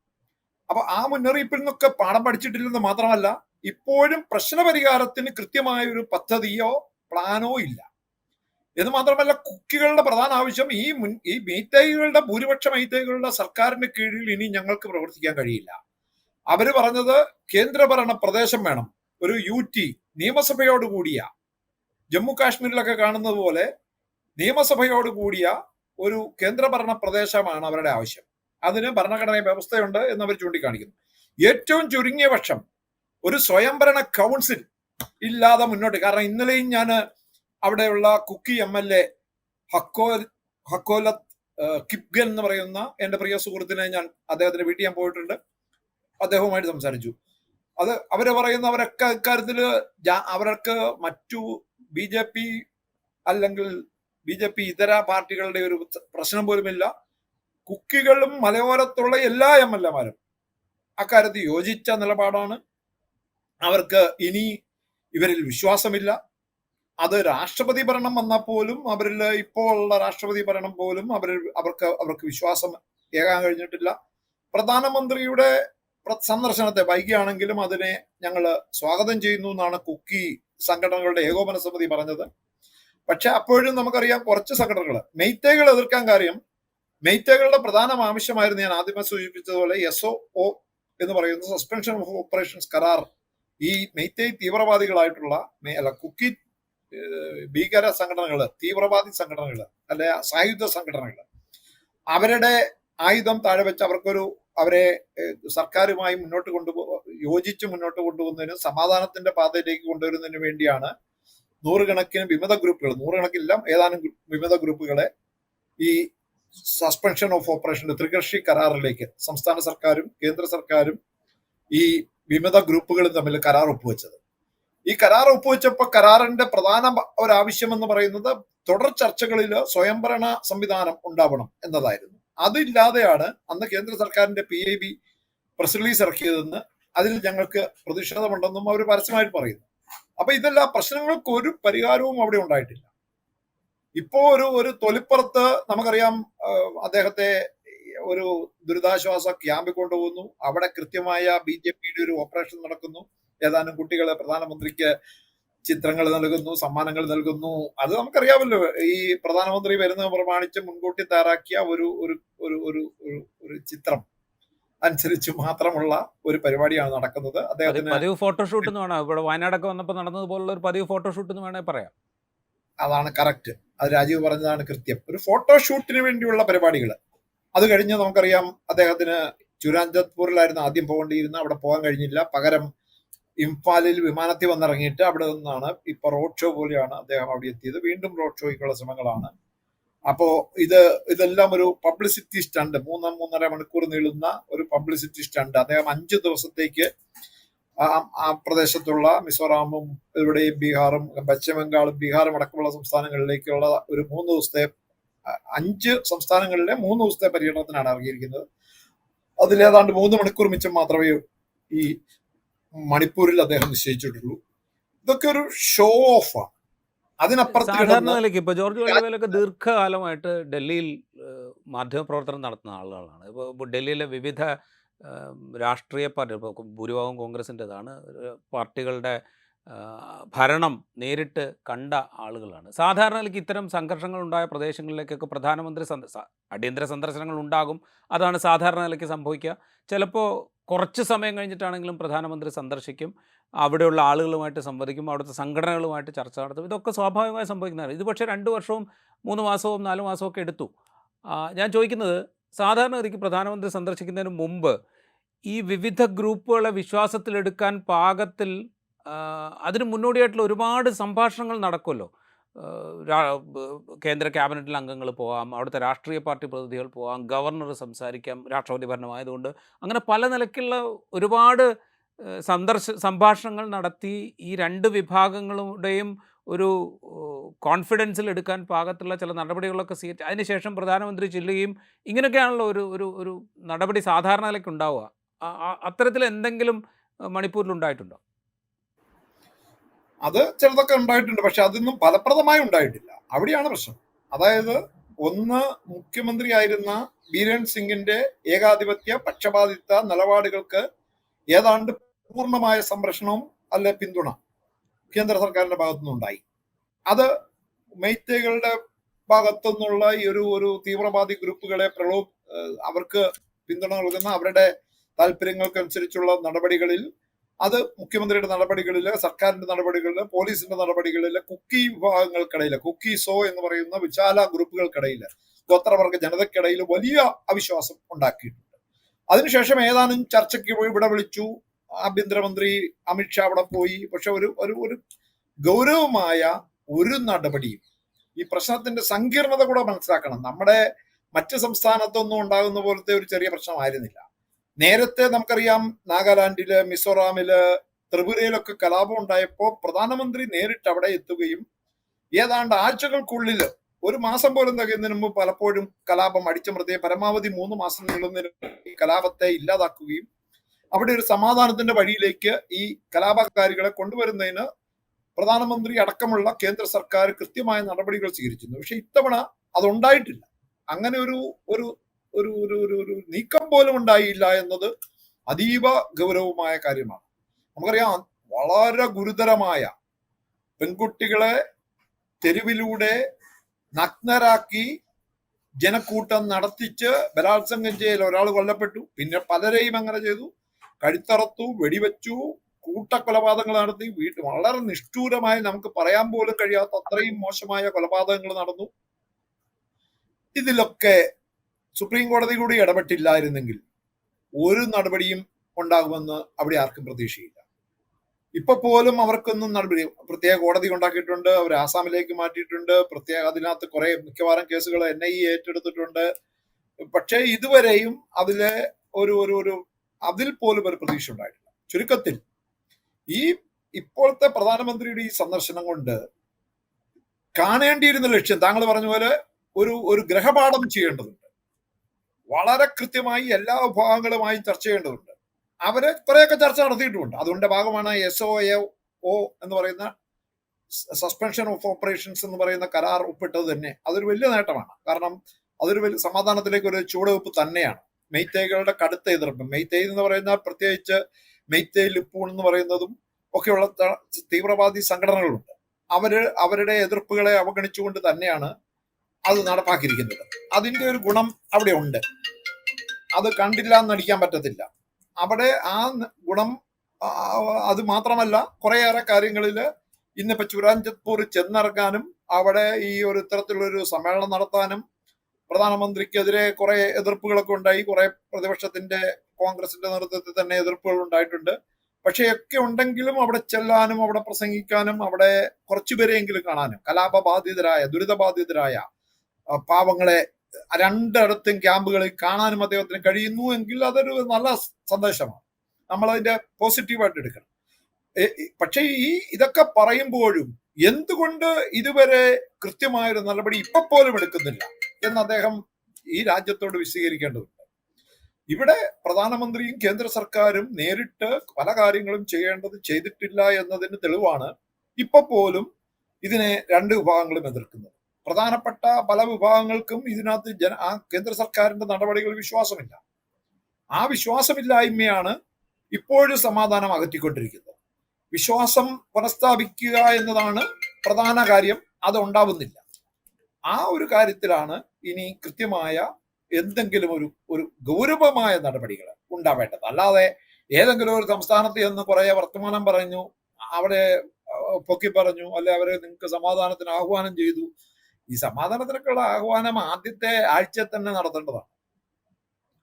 അപ്പൊ ആ മുന്നറിയിപ്പിൽ നിന്നൊക്കെ പാഠം പഠിച്ചിട്ടില്ലെന്ന് മാത്രമല്ല, ഇപ്പോഴും പ്രശ്നപരിഹാരത്തിന് കൃത്യമായ ഒരു പദ്ധതിയോ പ്ലാനോ ഇല്ല എന്ന് മാത്രമല്ല, കുക്കികളുടെ പ്രധാന ആവശ്യം ഈ മെയ്തേയികളുടെ ഭൂരിപക്ഷ മെയ്തേയികളുടെ സർക്കാരിന്റെ കീഴിൽ ഇനി ഞങ്ങൾക്ക് പ്രവർത്തിക്കാൻ കഴിയില്ല. അവര് പറഞ്ഞത് കേന്ദ്രഭരണ പ്രദേശം വേണം, ഒരു UT നിയമസഭയോട് കൂടിയ, ജമ്മു കാശ്മീരിലൊക്കെ കാണുന്നത് പോലെ നിയമസഭയോട് കൂടിയ ഒരു കേന്ദ്രഭരണ പ്രദേശമാണ് അവരുടെ ആവശ്യം. അതിന് ഭരണഘടനാ വ്യവസ്ഥയുണ്ട് എന്ന് അവർ ചൂണ്ടിക്കാണിക്കുന്നു. ഏറ്റവും ചുരുങ്ങിയ പക്ഷം ഒരു സ്വയംഭരണ കൗൺസിൽ ഇല്ലാതെ മുന്നോട്ട്. കാരണം ഇന്നലെയും ഞാൻ അവിടെയുള്ള കുക്കി MLA ഹക്കോലത്ത് കിപ്ഗൻ എന്ന് പറയുന്ന എന്റെ പ്രിയ സുഹൃത്തിനെ അദ്ദേഹത്തിന്റെ വീട്ടിൽ ഞാൻ പോയിട്ടുണ്ട്, അദ്ദേഹവുമായിട്ട് സംസാരിച്ചു. അവര് പറയുന്ന അവരൊക്കെ ഇക്കാര്യത്തില് അവർക്ക് മറ്റു BJP അല്ലെങ്കിൽ BJP ഇതര പാർട്ടികളുടെ ഒരു പ്രശ്നം പോലുമില്ല. കുക്കികളും മലയോരത്തുള്ള എല്ലാ MLAമാരും അക്കാര്യത്തിൽ യോജിച്ച നിലപാടാണ്. അവർക്ക് ഇനി ഇവരിൽ വിശ്വാസമില്ല. അത് രാഷ്ട്രപതി ഭരണം വന്നാൽ പോലും അവരിൽ ഇപ്പോൾ ഉള്ള രാഷ്ട്രപതി ഭരണം പോലും അവർക്ക് വിശ്വാസം ഏകാൻ കഴിഞ്ഞിട്ടില്ല. പ്രധാനമന്ത്രിയുടെ സന്ദർശനത്തെ വൈകിയാണെങ്കിലും അതിനെ ഞങ്ങൾ സ്വാഗതം ചെയ്യുന്നു എന്നാണ് കുക്കി സംഘടനകളുടെ ഏകോപന സമിതി പറഞ്ഞത്. പക്ഷെ അപ്പോഴും നമുക്കറിയാം കുറച്ച് സംഘടനകൾ മെയ്തേകൾ എതിർക്കാൻ കാര്യം, മെയ്തേകളുടെ പ്രധാന ആവശ്യമായിരുന്നു ഞാൻ ആദ്യമേ സൂചിപ്പിച്ചതുപോലെ SOO എന്ന് പറയുന്ന സസ്പെൻഷൻ ഓഫ് ഓപ്പറേഷൻസ് കരാർ. ഈ മെയ്തേയ് തീവ്രവാദികളായിട്ടുള്ള കുക്കി ഭീകര സംഘടനകള്, തീവ്രവാദി സംഘടനകള്, അല്ലെ സായുധ സംഘടനകള്, അവരുടെ ആയുധം താഴെ വെച്ച് അവരെ സർക്കാരുമായി യോജിച്ച് മുന്നോട്ട് കൊണ്ടുപോകുന്നതിന്, സമാധാനത്തിന്റെ പാതയിലേക്ക് കൊണ്ടുവരുന്നതിന് വേണ്ടിയാണ് നൂറുകണക്കിന് വിമത ഗ്രൂപ്പുകൾ, നൂറുകണക്കില്ല ഏതാനും വിമത ഗ്രൂപ്പുകളെ ഈ സസ്പെൻഷൻ ഓഫ് ഓപ്പറേഷന്റെ ത്രികക്ഷി കരാറിലേക്ക് സംസ്ഥാന സർക്കാരും കേന്ദ്ര സർക്കാരും ഈ വിമത ഗ്രൂപ്പുകളും തമ്മിൽ കരാർ ഒപ്പുവെച്ചത്. ഈ കരാർ ഒപ്പുവെച്ചപ്പോൾ കരാറിന്റെ പ്രധാന ഒരാവശ്യം എന്ന് പറയുന്നത് തുടർ ചർച്ചകളിൽ സ്വയംഭരണ സംവിധാനം ഉണ്ടാവണം എന്നതായിരുന്നു. അതില്ലാതെയാണ് അന്ന് കേന്ദ്ര സർക്കാരിന്റെ PIB പ്രസ് റിലീസ് ഇറക്കിയതെന്ന്, അതിൽ ഞങ്ങൾക്ക് പ്രതിഷേധമുണ്ടെന്നും അവർ പരസ്യമായിട്ട് പറയുന്നു. അപ്പൊ ഇതെല്ലാം പ്രശ്നങ്ങൾക്ക് ഒരു പരിഹാരവും അവിടെ ഉണ്ടായിട്ടില്ല. ഇപ്പോ ഒരു തൊലിപ്പുറത്ത് നമുക്കറിയാം, അദ്ദേഹത്തെ ഒരു ദുരിതാശ്വാസ ക്യാമ്പിൽ കൊണ്ടുപോകുന്നു. അവിടെ കൃത്യമായ BJPയുടെ ഒരു ഓപ്പറേഷൻ നടക്കുന്നു. ഏതാനും കുട്ടികളെ പ്രധാനമന്ത്രിക്ക് ചിത്രങ്ങൾ നൽകുന്നു, സമ്മാനങ്ങൾ നൽകുന്നു. അത് നമുക്കറിയാമല്ലോ, ഈ പ്രധാനമന്ത്രി വരുന്നത് പ്രമാണിച്ച് മുൻകൂട്ടി തയ്യാറാക്കിയ ഒരു ചിത്രം അനുസരിച്ച് മാത്രമുള്ള ഒരു പരിപാടിയാണ് നടക്കുന്നത്. അദ്ദേഹത്തിന് പതിവ് ഫോട്ടോഷൂട്ട് എന്ന് വേണം, ഇവിടെ വയനാടൊക്കെ വന്നപ്പോൾ നടന്നതുപോലുള്ള ഒരു പതിവ് ഫോട്ടോഷൂട്ട് എന്ന് വേണേൽ പറയാം. അതാണ് കറക്റ്റ്. അത് രാജീവ് പറഞ്ഞതാണ് കൃത്യം. ഒരു ഫോട്ടോഷൂട്ടിന് വേണ്ടിയുള്ള പരിപാടികൾ. അത് കഴിഞ്ഞ് നമുക്കറിയാം അദ്ദേഹത്തിന് ചുരാചന്ദ്പൂരിലായിരുന്നു ആദ്യം പോകേണ്ടിയിരുന്നത്, അവിടെ പോകാൻ കഴിഞ്ഞില്ല. പകരം ഇംഫാലിൽ വിമാനത്തിൽ വന്നിറങ്ങിയിട്ട് അവിടെ നിന്നാണ് ഇപ്പൊ റോഡ് ഷോ പോലെയാണ് അദ്ദേഹം അവിടെ എത്തിയത്. വീണ്ടും റോഡ് ഷോയ്ക്കുള്ള ശ്രമങ്ങളാണ്. അപ്പോ ഇതെല്ലാം ഒരു പബ്ലിസിറ്റി സ്റ്റണ്ട്, 3.5 മണിക്കൂർ നീളുന്ന ഒരു പബ്ലിസിറ്റി സ്റ്റണ്ട്. അദ്ദേഹം 5 ദിവസത്തേക്ക് ആ പ്രദേശത്തുള്ള മിസോറാമും ഇവിടെയും ബീഹാറും പശ്ചിമ ബംഗാളും ബീഹാറും അടക്കമുള്ള സംസ്ഥാനങ്ങളിലേക്കുള്ള ഒരു 3 ദിവസത്തെ 5 സംസ്ഥാനങ്ങളിലെ 3 ദിവസത്തെ പര്യടനത്തിനാണ് ഇറങ്ങിയിരിക്കുന്നത്. അതിലേതാണ്ട് 3 മണിക്കൂർ മിച്ചം മാത്രമേ ഈ മണിപ്പൂരിൽ അദ്ദേഹം നിശ്ചയിച്ചിട്ടുള്ളൂ. ഇതൊക്കെ ഒരു ഷോ ഓഫാണ്. അതിനപ്പുറത്ത് സാധാരണ കിടന്ന് നിലയ്ക്ക് ഇപ്പോൾ ജോർജ് വെള്ളിവേലൊക്കെ ദീർഘകാലമായിട്ട് ഡൽഹിയിൽ മാധ്യമപ്രവർത്തനം നടത്തുന്ന ആളുകളാണ്. ഇപ്പോൾ ഡൽഹിയിലെ വിവിധ രാഷ്ട്രീയ പാർട്ടി, ഇപ്പോൾ ഭൂരിഭാഗം കോൺഗ്രസിൻ്റെതാണ്, പാർട്ടികളുടെ ഭരണം നേരിട്ട് കണ്ട ആളുകളാണ്. സാധാരണ നിലയ്ക്ക് ഇത്തരം സംഘർഷങ്ങൾ ഉണ്ടായ പ്രദേശങ്ങളിലേക്കൊക്കെ പ്രധാനമന്ത്രി അടിയന്തര സന്ദർശനങ്ങൾ ഉണ്ടാകും. അതാണ് സാധാരണ നിലയ്ക്ക് സംഭവിക്കുക. ചിലപ്പോൾ കുറച്ച് സമയം കഴിഞ്ഞിട്ടാണെങ്കിലും പ്രധാനമന്ത്രി സന്ദർശിക്കും, അവിടെയുള്ള ആളുകളുമായിട്ട് സംവദിക്കും, അവിടുത്തെ സംഘടനകളുമായിട്ട് ചർച്ച നടത്തും. ഇതൊക്കെ സ്വാഭാവികമായി സംഭവിക്കുന്നതാണ്. ഇത് പക്ഷേ 2 വർഷവും 3 മാസവും 4 മാസവും ഒക്കെ എടുത്തു. ഞാൻ ചോദിക്കുന്നത്, സാധാരണഗതിക്ക് പ്രധാനമന്ത്രി സന്ദർശിക്കുന്നതിന് മുമ്പ് ഈ വിവിധ ഗ്രൂപ്പുകളെ വിശ്വാസത്തിലെടുക്കാൻ പാകത്തിൽ അതിന് മുന്നോടിയായിട്ടുള്ള ഒരുപാട് സംഭാഷണങ്ങൾ നടക്കുമല്ലോ. കേന്ദ്ര ക്യാബിനറ്റിലെ അംഗങ്ങൾ പോകാം, അവിടുത്തെ രാഷ്ട്രീയ പാർട്ടി പ്രതിനിധികൾ പോകാം, ഗവർണർ സംസാരിക്കാം, രാഷ്ട്രപതി ഭരണമായതുകൊണ്ട് അങ്ങനെ പല നിലയ്ക്കുള്ള ഒരുപാട് സംഭാഷണങ്ങൾ നടത്തി ഈ 2 വിഭാഗങ്ങളുടെയും ഒരു കോൺഫിഡൻസിൽ എടുക്കാൻ പാകത്തുള്ള ചില നടപടികളൊക്കെ സ്വീകരിച്ച് അതിനുശേഷം പ്രധാനമന്ത്രി ചെല്ലുകയും ഇങ്ങനെയൊക്കെയാണല്ലോ ഒരു ഒരു ഒരു നടപടി സാധാരണ നിലയ്ക്ക് ഉണ്ടാവുക. അത്തരത്തിൽ എന്തെങ്കിലും മണിപ്പൂരിൽ ഉണ്ടായിട്ടുണ്ടോ? അത് ചിലതൊക്കെ ഉണ്ടായിട്ടുണ്ട്, പക്ഷെ അതൊന്നും ഫലപ്രദമായി ഉണ്ടായിട്ടില്ല. അവിടെയാണ് പ്രശ്നം. അതായത് ഒന്ന്, മുഖ്യമന്ത്രിയായിരുന്ന ബീരൻ സിംഗിന്റെ ഏകാധിപത്യ പക്ഷപാതിത്വ നിലപാടുകൾക്ക് ഏതാണ്ട് പൂർണ്ണമായ സംരക്ഷണവും അല്ലെ പിന്തുണ കേന്ദ്ര സർക്കാരിന്റെ ഭാഗത്തുനിന്നുണ്ടായി. അത് മെയ്തേകളുടെ ഭാഗത്തുനിന്നുള്ള ഈ ഒരു തീവ്രവാദി ഗ്രൂപ്പുകളെ അവർക്ക് പിന്തുണ നൽകുന്ന അവരുടെ താല്പര്യങ്ങൾക്കനുസരിച്ചുള്ള നടപടികളിൽ, അത് മുഖ്യമന്ത്രിയുടെ നടപടികളില്, സർക്കാരിന്റെ നടപടികളില്, പോലീസിന്റെ നടപടികളില്, കുക്കി വിഭാഗങ്ങൾക്കിടയിൽ, കുക്കീസോ എന്ന് പറയുന്ന വിശാല ഗ്രൂപ്പുകൾക്കിടയിൽ, ഗോത്രവർഗ ജനതയ്ക്കിടയിൽ വലിയ അവിശ്വാസം ഉണ്ടാക്കിയിട്ടുണ്ട്. അതിനുശേഷം ഏതാനും ചർച്ചയ്ക്ക് പോയി ഇവിടെ വിളിച്ചു. ആഭ്യന്തരമന്ത്രി അമിത്ഷാ അവിടെ പോയി. പക്ഷെ ഒരു ഗൗരവമായ ഒരു നടപടിയും, ഈ പ്രശ്നത്തിന്റെ സങ്കീർണത കൂടെ മനസ്സിലാക്കണം. നമ്മുടെ മറ്റ് സംസ്ഥാനത്തൊന്നും ഉണ്ടാകുന്ന പോലത്തെ ഒരു ചെറിയ പ്രശ്നമായിരുന്നില്ല. നേരത്തെ നമുക്കറിയാം, നാഗാലാൻഡില്, മിസോറാമില്, ത്രിപുരയിലൊക്കെ കലാപം ഉണ്ടായപ്പോൾ പ്രധാനമന്ത്രി നേരിട്ട് അവിടെ എത്തുകയും ഏതാണ്ട് ആഴ്ചകൾക്കുള്ളിൽ, 1 മാസം പോലും തികയുന്നതിന് മുമ്പ് പലപ്പോഴും കലാപം അടിച്ചമർത്തി പരമാവധി 3 മാസം നീളുന്നതിന് ഈ കലാപത്തെ ഇല്ലാതാക്കുകയും അവിടെ ഒരു സമാധാനത്തിന്റെ വഴിയിലേക്ക് ഈ കലാപകാരികളെ കൊണ്ടുവരുന്നതിന് പ്രധാനമന്ത്രി അടക്കമുള്ള കേന്ദ്ര സർക്കാർ കൃത്യമായ നടപടികൾ സ്വീകരിച്ചിരുന്നു. പക്ഷെ ഇത്തവണ അതുണ്ടായിട്ടില്ല. അങ്ങനെ ഒരു ഒരു ഒരു ഒരു ഒരു ഒരു നീക്കം പോലും ഉണ്ടായില്ല എന്നത് അതീവ ഗൗരവമായ കാര്യമാണ്. നമുക്കറിയാം, വളരെ ഗുരുതരമായ പെൺകുട്ടികളെ തെരുവിലൂടെ നഗ്നരാക്കി ജനക്കൂട്ടം നടത്തിച്ച് ബലാത്സംഗം ചെയ്യൽ, ഒരാൾ കൊല്ലപ്പെട്ടു, പിന്നെ പലരെയും അങ്ങനെ ചെയ്തു, കഴുത്തറത്തു, വെടിവെച്ചു, കൂട്ടക്കൊലപാതകങ്ങൾ നടത്തി, വളരെ നിഷ്ഠൂരമായി നമുക്ക് പറയാൻ പോലും കഴിയാത്ത അത്രയും മോശമായ കൊലപാതകങ്ങൾ നടന്നു. ഇതിലൊക്കെ സുപ്രീം കോടതി കൂടി ഇടപെട്ടില്ലായിരുന്നെങ്കിൽ ഒരു നടപടിയും ഉണ്ടാകുമെന്ന് അവിടെ ആർക്കും പ്രതീക്ഷയില്ല. ഇപ്പൊ പോലും അവർക്കൊന്നും നടപടി, പ്രത്യേക കോടതി ഉണ്ടാക്കിയിട്ടുണ്ട്, അവർ ആസാമിലേക്ക് മാറ്റിയിട്ടുണ്ട്, അതിനകത്ത് കുറെ മിക്കവാറും കേസുകൾ NIA ഏറ്റെടുത്തിട്ടുണ്ട്. പക്ഷേ ഇതുവരെയും അതിലെ അതിൽ പോലും ഒരു പ്രതീക്ഷ ഉണ്ടായിട്ടില്ല. ചുരുക്കത്തിൽ, ഈ ഇപ്പോഴത്തെ പ്രധാനമന്ത്രിയുടെ ഈ സന്ദർശനം കൊണ്ട് കാണേണ്ടിയിരുന്ന ലക്ഷ്യം, താങ്കൾ പറഞ്ഞ പോലെ ഒരു ഗ്രഹപാഠം ചെയ്യേണ്ടതുണ്ട്. വളരെ കൃത്യമായി എല്ലാ വിഭാഗങ്ങളുമായും ചർച്ച ചെയ്യേണ്ടതുണ്ട്. അവര് കുറെയൊക്കെ ചർച്ച നടത്തിയിട്ടുമുണ്ട്. അതുകൊണ്ട് ഭാഗമാണ് SOAO എന്ന് പറയുന്ന സസ്പെൻഷൻ ഓഫ് ഓപ്പറേഷൻസ് എന്ന് പറയുന്ന കരാർ ഒപ്പിട്ടത് തന്നെ. അതൊരു വലിയ നേട്ടമാണ്. കാരണം അതൊരു വലിയ സമാധാനത്തിലേക്ക് ഒരു ചുവടുവെപ്പ് തന്നെയാണ്. മെയ്തേകളുടെ കടുത്ത എതിർപ്പ്, മെയ്തേയ് എന്ന് പറയുന്ന പ്രത്യേകിച്ച് മെയ്തേയ് ലിപ്പൂൺ എന്ന് പറയുന്നതും ഒക്കെയുള്ള തീവ്രവാദി സംഘടനകളുണ്ട്. അവരുടെ എതിർപ്പുകളെ അവഗണിച്ചുകൊണ്ട് തന്നെയാണ് അത് നടപ്പാക്കിയിരിക്കുന്നത്. അതിന്റെ ഒരു ഗുണം അവിടെ ഉണ്ട്. അത് കണ്ടില്ല എന്ന് നടിക്കാൻ പറ്റത്തില്ല. അവിടെ ആ ഗുണം, അത് മാത്രമല്ല, കുറേയേറെ കാര്യങ്ങളിൽ ഇന്നിപ്പോ ചുരാഞ്ചത്പൂർ ചെന്നിറങ്ങാനും അവിടെ ഈ ഇത്തരത്തിലുള്ളൊരു സമ്മേളനം നടത്താനും പ്രധാനമന്ത്രിക്കെതിരെ കുറെ എതിർപ്പുകളൊക്കെ ഉണ്ടായി. കുറെ പ്രതിപക്ഷത്തിന്റെ, കോൺഗ്രസിന്റെ നേതൃത്വത്തിൽ തന്നെ എതിർപ്പുകൾ ഉണ്ടായിട്ടുണ്ട്. പക്ഷെ ഒക്കെ ഉണ്ടെങ്കിലും അവിടെ ചെല്ലാനും അവിടെ പ്രസംഗിക്കാനും അവിടെ കുറച്ചുപേരെയെങ്കിലും കാണാനും കലാപബാധിതരായ, ദുരിതബാധിതരായ പാവങ്ങളെ രണ്ടിടത്തും ക്യാമ്പുകളിൽ കാണാനും അദ്ദേഹത്തിന് കഴിയുന്നു എങ്കിൽ അതൊരു നല്ല സന്ദേശമാണ്. നമ്മളതിന്റെ പോസിറ്റീവായിട്ട് എടുക്കണം. പക്ഷേ ഇതൊക്കെ പറയുമ്പോഴും എന്തുകൊണ്ട് ഇതുവരെ കൃത്യമായൊരു നടപടി ഇപ്പൊ പോലും എടുക്കുന്നില്ല എന്ന് അദ്ദേഹം ഈ രാജ്യത്തോട് വിശദീകരിക്കേണ്ടതുണ്ട്. ഇവിടെ പ്രധാനമന്ത്രിയും കേന്ദ്ര സർക്കാരും നേരിട്ട് പല കാര്യങ്ങളും ചെയ്തിട്ടില്ല എന്നതിന് തെളിവാണ് ഇപ്പൊ പോലും ഇതിനെ രണ്ട് വിഭാഗങ്ങളും എതിർക്കുന്നത്. പ്രധാനപ്പെട്ട പല വിഭാഗങ്ങൾക്കും ഇതിനകത്ത് ആ കേന്ദ്ര സർക്കാരിന്റെ നടപടികളിൽ വിശ്വാസമില്ല. ആ വിശ്വാസമില്ലായ്മയാണ് ഇപ്പോഴും സമാധാനം അകറ്റിക്കൊണ്ടിരിക്കുന്നത്. വിശ്വാസം പുനഃസ്ഥാപിക്കുക എന്നതാണ് പ്രധാന കാര്യം. അത് ഉണ്ടാവുന്നില്ല. ആ ഒരു കാര്യത്തിലാണ് ഇനി കൃത്യമായ എന്തെങ്കിലും ഒരു ഗൗരവമായ നടപടികൾ ഉണ്ടാവേണ്ടത്. അല്ലാതെ ഏതെങ്കിലും ഒരു സംസ്ഥാനത്ത് എന്ന് കുറെ വർത്തമാനം പറഞ്ഞു, അവിടെ പൊക്കി പറഞ്ഞു, അല്ലെ അവരെ നിങ്ങൾക്ക് സമാധാനത്തിന് ആഹ്വാനം ചെയ്തു. ഈ സമാധാനത്തിനൊക്കെയുള്ള ആഹ്വാനം ആദ്യത്തെ ആഴ്ച തന്നെ നടത്തേണ്ടതാണ്,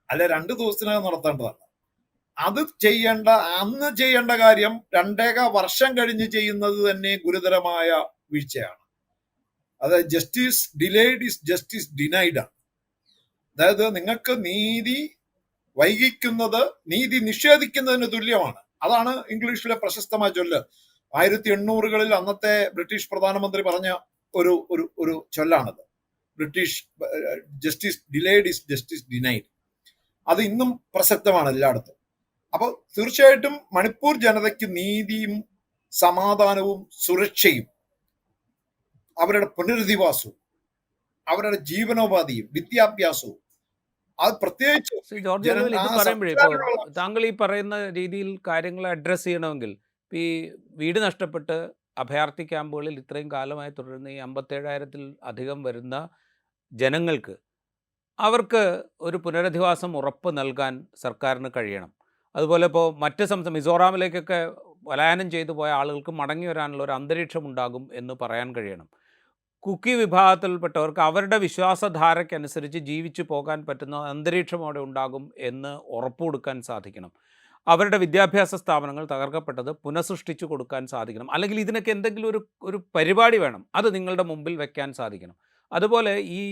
അല്ലെ 2 ദിവസത്തിനകം നടത്തേണ്ടതാണ്. അത് അന്ന് ചെയ്യേണ്ട കാര്യം 2.5 വർഷം കഴിഞ്ഞ് ചെയ്യുന്നത് തന്നെ ഗുരുതരമായ വീഴ്ചയാണ്. അതായത് justice delayed is justice denied ആണ്. അതായത് നിങ്ങൾക്ക് നീതി വൈകിക്കുന്നത് നീതി നിഷേധിക്കുന്നതിന് തുല്യമാണ്. അതാണ് ഇംഗ്ലീഷിലെ പ്രശസ്തമായ ചൊല്ല്. 1800-കളിൽ അന്നത്തെ ബ്രിട്ടീഷ് പ്രധാനമന്ത്രി പറഞ്ഞ ഒരു ഒരു ഒരു ചൊല്ലാണത്. British justice delayed is justice denied. അത് ഇന്നും പ്രസക്തമാണ് എല്ലായിടത്തും. അപ്പൊ തീർച്ചയായിട്ടും മണിപ്പൂർ ജനതയ്ക്ക് നീതിയും സമാധാനവും സുരക്ഷയും അവരുടെ പുനരധിവാസവും അവരുടെ ജീവനോപാധിയും വിദ്യാഭ്യാസവും അത് പ്രത്യേകിച്ച് ശ്രീ ജോർജ് അലുവൽ, ഇത് പറയുമ്പോഴേ ഇപ്പോൾ താങ്കൾ ഈ പറയുന്ന രീതിയിൽ കാര്യങ്ങൾ അഡ്രസ്സ് ചെയ്യണമെങ്കിൽ ഈ വീട് നഷ്ടപ്പെട്ട് അഭയാർത്ഥി ക്യാമ്പുകളിൽ ഇത്രയും കാലമായി തുടരുന്ന ഈ 57,000-ൽ അധികം വരുന്ന ജനങ്ങൾക്ക് അവർക്ക് ഒരു പുനരധിവാസം ഉറപ്പ് നൽകാൻ സർക്കാരിന് കഴിയണം. അതുപോലെ ഇപ്പോൾ മറ്റ് മിസോറാമിലേക്കൊക്കെ പലായനം ചെയ്തു പോയ ആളുകൾക്ക് മടങ്ങി വരാനുള്ള ഒരു അന്തരീക്ഷം ഉണ്ടാകും എന്ന് പറയാൻ കഴിയണം. കുക്കി വിഭാഗത്തിൽപ്പെട്ടവർക്ക് അവരുടെ വിശ്വാസധാരയ്ക്കനുസരിച്ച് ജീവിച്ചു പോകാൻ പറ്റുന്ന അന്തരീക്ഷം അവിടെ ഉണ്ടാകും എന്ന് ഉറപ്പ് കൊടുക്കാൻ സാധിക്കണം. അവരുടെ വിദ്യാഭ്യാസ സ്ഥാപനങ്ങൾ തകർക്കപ്പെട്ടത് പുനഃസൃഷ്ടിച്ചു കൊടുക്കാൻ സാധിക്കണം. അല്ലെങ്കിൽ ഇതിനൊക്കെ എന്തെങ്കിലും ഒരു പരിപാടി വേണം, അത് നിങ്ങളുടെ മുമ്പിൽ വെക്കാൻ സാധിക്കണം. അതുപോലെ ഈ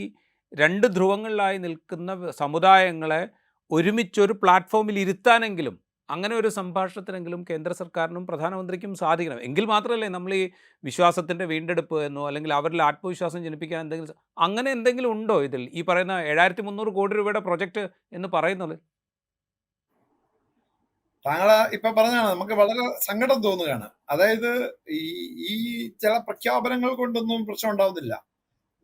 2 ധ്രുവങ്ങളിലായി നിൽക്കുന്ന സമുദായങ്ങളെ ഒരുമിച്ചൊരു പ്ലാറ്റ്ഫോമിൽ ഇരുത്താനെങ്കിലും, അങ്ങനെ ഒരു സംഭാഷണത്തിനെങ്കിലും കേന്ദ്ര സർക്കാരിനും പ്രധാനമന്ത്രിക്കും സാധിക്കണം. എങ്കിൽ മാത്രമല്ലേ നമ്മൾ ഈ വിശ്വാസത്തിൻ്റെ വീണ്ടെടുപ്പ് എന്നോ അല്ലെങ്കിൽ അവരിൽ ആത്മവിശ്വാസം ജനിപ്പിക്കാൻ അങ്ങനെ എന്തെങ്കിലും ഉണ്ടോ ഇതിൽ? ഈ പറയുന്ന 7,300 കോടി രൂപയുടെ പ്രൊജക്റ്റ് എന്ന് പറയുന്നത്? താങ്കൾ ഇപ്പൊ പറഞ്ഞാണ് നമുക്ക് വളരെ സങ്കടം തോന്നുകയാണ്. അതായത് ഈ ഈ ചില പ്രഖ്യാപനങ്ങൾ കൊണ്ടൊന്നും പ്രശ്നം ഉണ്ടാവുന്നില്ല.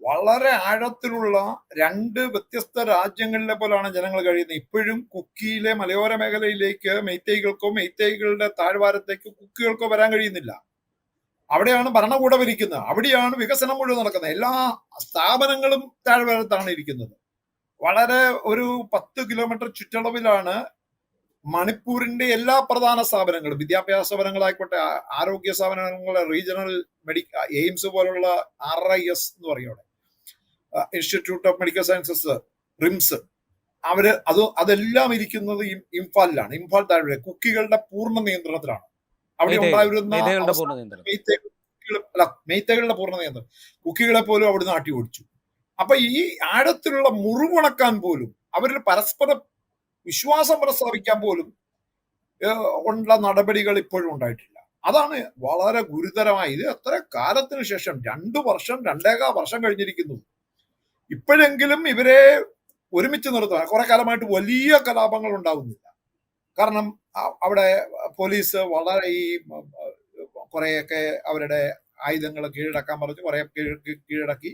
വളരെ ആഴത്തിലുള്ള 2 വ്യത്യസ്ത രാജ്യങ്ങളിലെ പോലാണ് ജനങ്ങൾ കഴിയുന്നത്. ഇപ്പോഴും കുക്കിയിലെ മലയോര മേഖലയിലേക്ക് മെയ്തേയ്കൾക്കോ മെയ്തേയ്കളുടെ താഴ്വാരത്തേക്കോ കുക്കികൾക്കോ വരാൻ കഴിയുന്നില്ല. അവിടെയാണ് ഭരണകൂടം ഇരിക്കുന്നത്, അവിടെയാണ് വികസനം മുഴുവൻ നടക്കുന്നത്. എല്ലാ സ്ഥാപനങ്ങളും താഴ്വാരത്താണ് ഇരിക്കുന്നത്. വളരെ ഒരു 10 കിലോമീറ്റർ ചുറ്റളവിലാണ് മണിപ്പൂരിന്റെ എല്ലാ പ്രധാന സ്ഥാപനങ്ങളും, വിദ്യാഭ്യാസ സ്ഥാപനങ്ങളായിക്കോട്ടെ, ആരോഗ്യ സ്ഥാപനങ്ങൾ, റീജിയണൽ എയിംസ് പോലുള്ള RIS എന്ന് പറയും, അവിടെ ഇൻസ്റ്റിറ്റ്യൂട്ട് ഓഫ് മെഡിക്കൽ സയൻസസ്, റിംസ്, അതെല്ലാം ഇരിക്കുന്നത് ഇംഫാലിലാണ്. ഇംഫാൽ താഴ്വര കുക്കികളുടെ പൂർണ്ണ നിയന്ത്രണത്തിലാണ്. അവിടെ ഉണ്ടായിരുന്ന മെയ്തേകളുടെ പൂർണ്ണ നിയന്ത്രണം. കുക്കികളെ പോലും അവിടുന്ന് ആട്ടി ഓടിച്ചു. അപ്പൊ ഈ ആഴത്തിലുള്ള മുറിവുണക്കാൻ പോലും, അവരിൽ പരസ്പരം വിശ്വാസം പ്രസ്താവിക്കാൻ പോലും ഉള്ള നടപടികൾ ഇപ്പോഴും ഉണ്ടായിട്ടില്ല. അതാണ് വളരെ ഗുരുതരമായി. ഇത് എത്ര കാലത്തിന് ശേഷം, 2 വർഷം 2.25 വർഷം കഴിഞ്ഞിരിക്കുന്നു. ഇപ്പോഴെങ്കിലും ഇവരെ ഒരുമിച്ച് നിർത്താൻ. കുറെ കാലമായിട്ട് വലിയ കലാപങ്ങൾ ഉണ്ടാകുന്നില്ല. കാരണം അവിടെ പോലീസ് വളരെ കുറെയൊക്കെ അവരുടെ ആയുധങ്ങൾ കീഴടക്കാൻ പറഞ്ഞു, കുറെ കീഴടക്കി.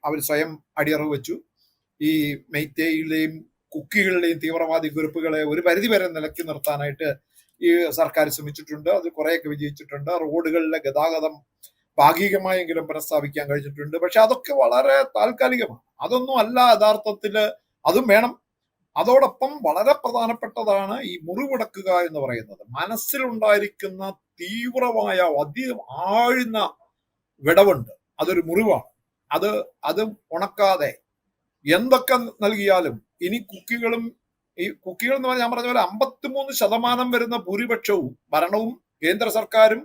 അവർ സ്വയം അടിയറവ് വെച്ചു. ഈ മെയ്തേയിലെയും കുക്കികളുടെയും തീവ്രവാദി ഗ്രൂപ്പുകളെ ഒരു പരിധിവരെ നിലയ്ക്ക് നിർത്താനായിട്ട് ഈ സർക്കാർ ശ്രമിച്ചിട്ടുണ്ട്. അത് കുറെയൊക്കെ വിജയിച്ചിട്ടുണ്ട്. റോഡുകളിലെ ഗതാഗതം ഭാഗികമായെങ്കിലും പുനഃസ്ഥാപിക്കാൻ കഴിഞ്ഞിട്ടുണ്ട്. പക്ഷെ അതൊക്കെ വളരെ താൽക്കാലികമാണ്. അതൊന്നും അല്ല യഥാർത്ഥത്തില്. അതും വേണം. അതോടൊപ്പം വളരെ പ്രധാനപ്പെട്ടതാണ് ഈ മുറിവടക്കുക എന്ന് പറയുന്നത്. മനസ്സിലുണ്ടായിരിക്കുന്ന തീവ്രമായ ആഴ്ന്ന വിടവുണ്ട്, അതൊരു മുറിവാണ്. അത് ഉണക്കാതെ എന്തൊക്കെ നൽകിയാലും ഇനി കുക്കികൾ എന്ന് പറഞ്ഞാൽ ഞാൻ പറഞ്ഞ പോലെ 53% വരുന്ന ഭൂരിപക്ഷവും ഭരണവും കേന്ദ്ര സർക്കാരും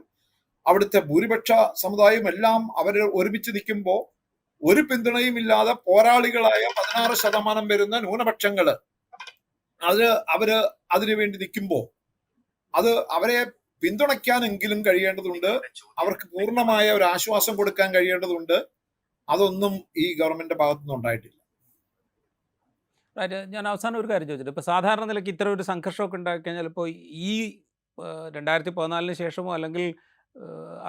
അവിടുത്തെ ഭൂരിപക്ഷ സമുദായം എല്ലാം അവർ ഒരുമിച്ച് നിൽക്കുമ്പോൾ ഒരു പിന്തുണയും ഇല്ലാതെ പോരാളികളായ 16% വരുന്ന ന്യൂനപക്ഷങ്ങള് അവര് അതിനുവേണ്ടി നിൽക്കുമ്പോൾ അത് അവരെ പിന്തുണയ്ക്കാനെങ്കിലും കഴിയേണ്ടതുണ്ട്. അവർക്ക് പൂർണ്ണമായ ഒരു ആശ്വാസം കൊടുക്കാൻ കഴിയേണ്ടതുണ്ട്. അതൊന്നും ഈ ഗവൺമെന്റിന്റെ ഭാഗത്തുനിന്ന് ഉണ്ടായിട്ടില്ല. ഞാൻ അവസാനം ഒരു കാര്യം ചോദിച്ചിട്ട്, ഇപ്പോൾ സാധാരണ നിലയ്ക്ക് ഇത്തരം ഒരു സംഘർഷമൊക്കെ ഉണ്ടായിക്കഴിഞ്ഞാൽ, ഇപ്പോൾ ഈ 2014 ശേഷമോ അല്ലെങ്കിൽ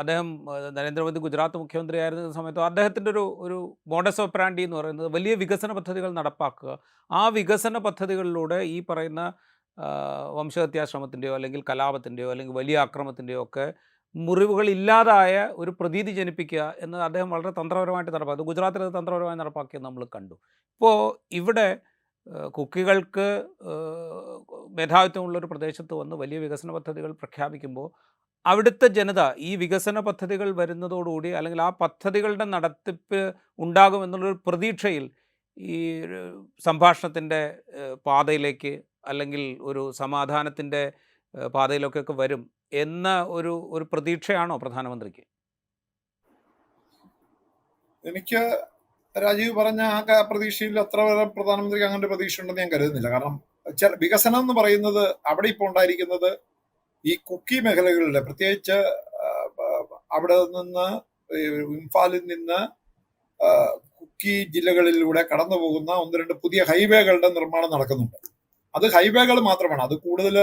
അദ്ദേഹം നരേന്ദ്രമോദി ഗുജറാത്ത് മുഖ്യമന്ത്രിയായിരുന്ന സമയത്ത് അദ്ദേഹത്തിൻ്റെ ഒരു മോഡസ് ഓപ്പറാൻഡി എന്ന് പറയുന്നത് വലിയ വികസന പദ്ധതികൾ നടപ്പാക്കുക. ആ വികസന പദ്ധതികളിലൂടെ ഈ പറയുന്ന വംശഹത്യാശ്രമത്തിൻ്റെയോ അല്ലെങ്കിൽ കലാപത്തിൻ്റെയോ അല്ലെങ്കിൽ വലിയ ആക്രമത്തിൻ്റെയോ ഒക്കെ മുറിവുകൾ ഇല്ലാതായ ഒരു പ്രതീതി ജനിപ്പിക്കുക എന്നത് അദ്ദേഹം വളരെ തന്ത്രപരമായിട്ട് നടപ്പാക്കി. അത് ഗുജറാത്തിൽ അത് തന്ത്രപരമായി നടപ്പാക്കിയത് നമ്മൾ കണ്ടു. ഇപ്പോൾ ഇവിടെ കുക്കികൾക്ക് മേധാവിത്വമുള്ളൊരു പ്രദേശത്ത് വന്ന് വലിയ വികസന പദ്ധതികൾ പ്രഖ്യാപിക്കുമ്പോൾ അവിടുത്തെ ജനത ഈ വികസന പദ്ധതികൾ വരുന്നതോടുകൂടി അല്ലെങ്കിൽ ആ പദ്ധതികളുടെ നടത്തിപ്പ് ഉണ്ടാകുമെന്നുള്ളൊരു പ്രതീക്ഷയിൽ ഈ സംഭാഷണത്തിൻ്റെ പാതയിലേക്ക് അല്ലെങ്കിൽ ഒരു സമാധാനത്തിൻ്റെ പാതയിലൊക്കെ വരും എന്ന ഒരു പ്രതീക്ഷയാണോ പ്രധാനമന്ത്രിക്ക്? എനിക്ക് രാജീവ് പറഞ്ഞ പ്രതീക്ഷയിൽ അത്ര വരെ പ്രധാനമന്ത്രിക്ക് അങ്ങനെ പ്രതീക്ഷ ഉണ്ടെന്ന് ഞാൻ കരുതുന്നില്ല. കാരണം വികസനം എന്ന് പറയുന്നത് അവിടെ ഇപ്പോൾ ഉണ്ടായിരിക്കുന്നത് ഈ കുക്കി മേഖലകളിലെ, പ്രത്യേകിച്ച് അവിടെ നിന്ന് ഇംഫാലിൽ നിന്ന് കുക്കി ജില്ലകളിലൂടെ കടന്നു പോകുന്ന 1-2 പുതിയ ഹൈവേകളുടെ നിർമ്മാണം നടക്കുന്നുണ്ട്. അത് ഹൈവേകൾ മാത്രമാണ്. അത് കൂടുതൽ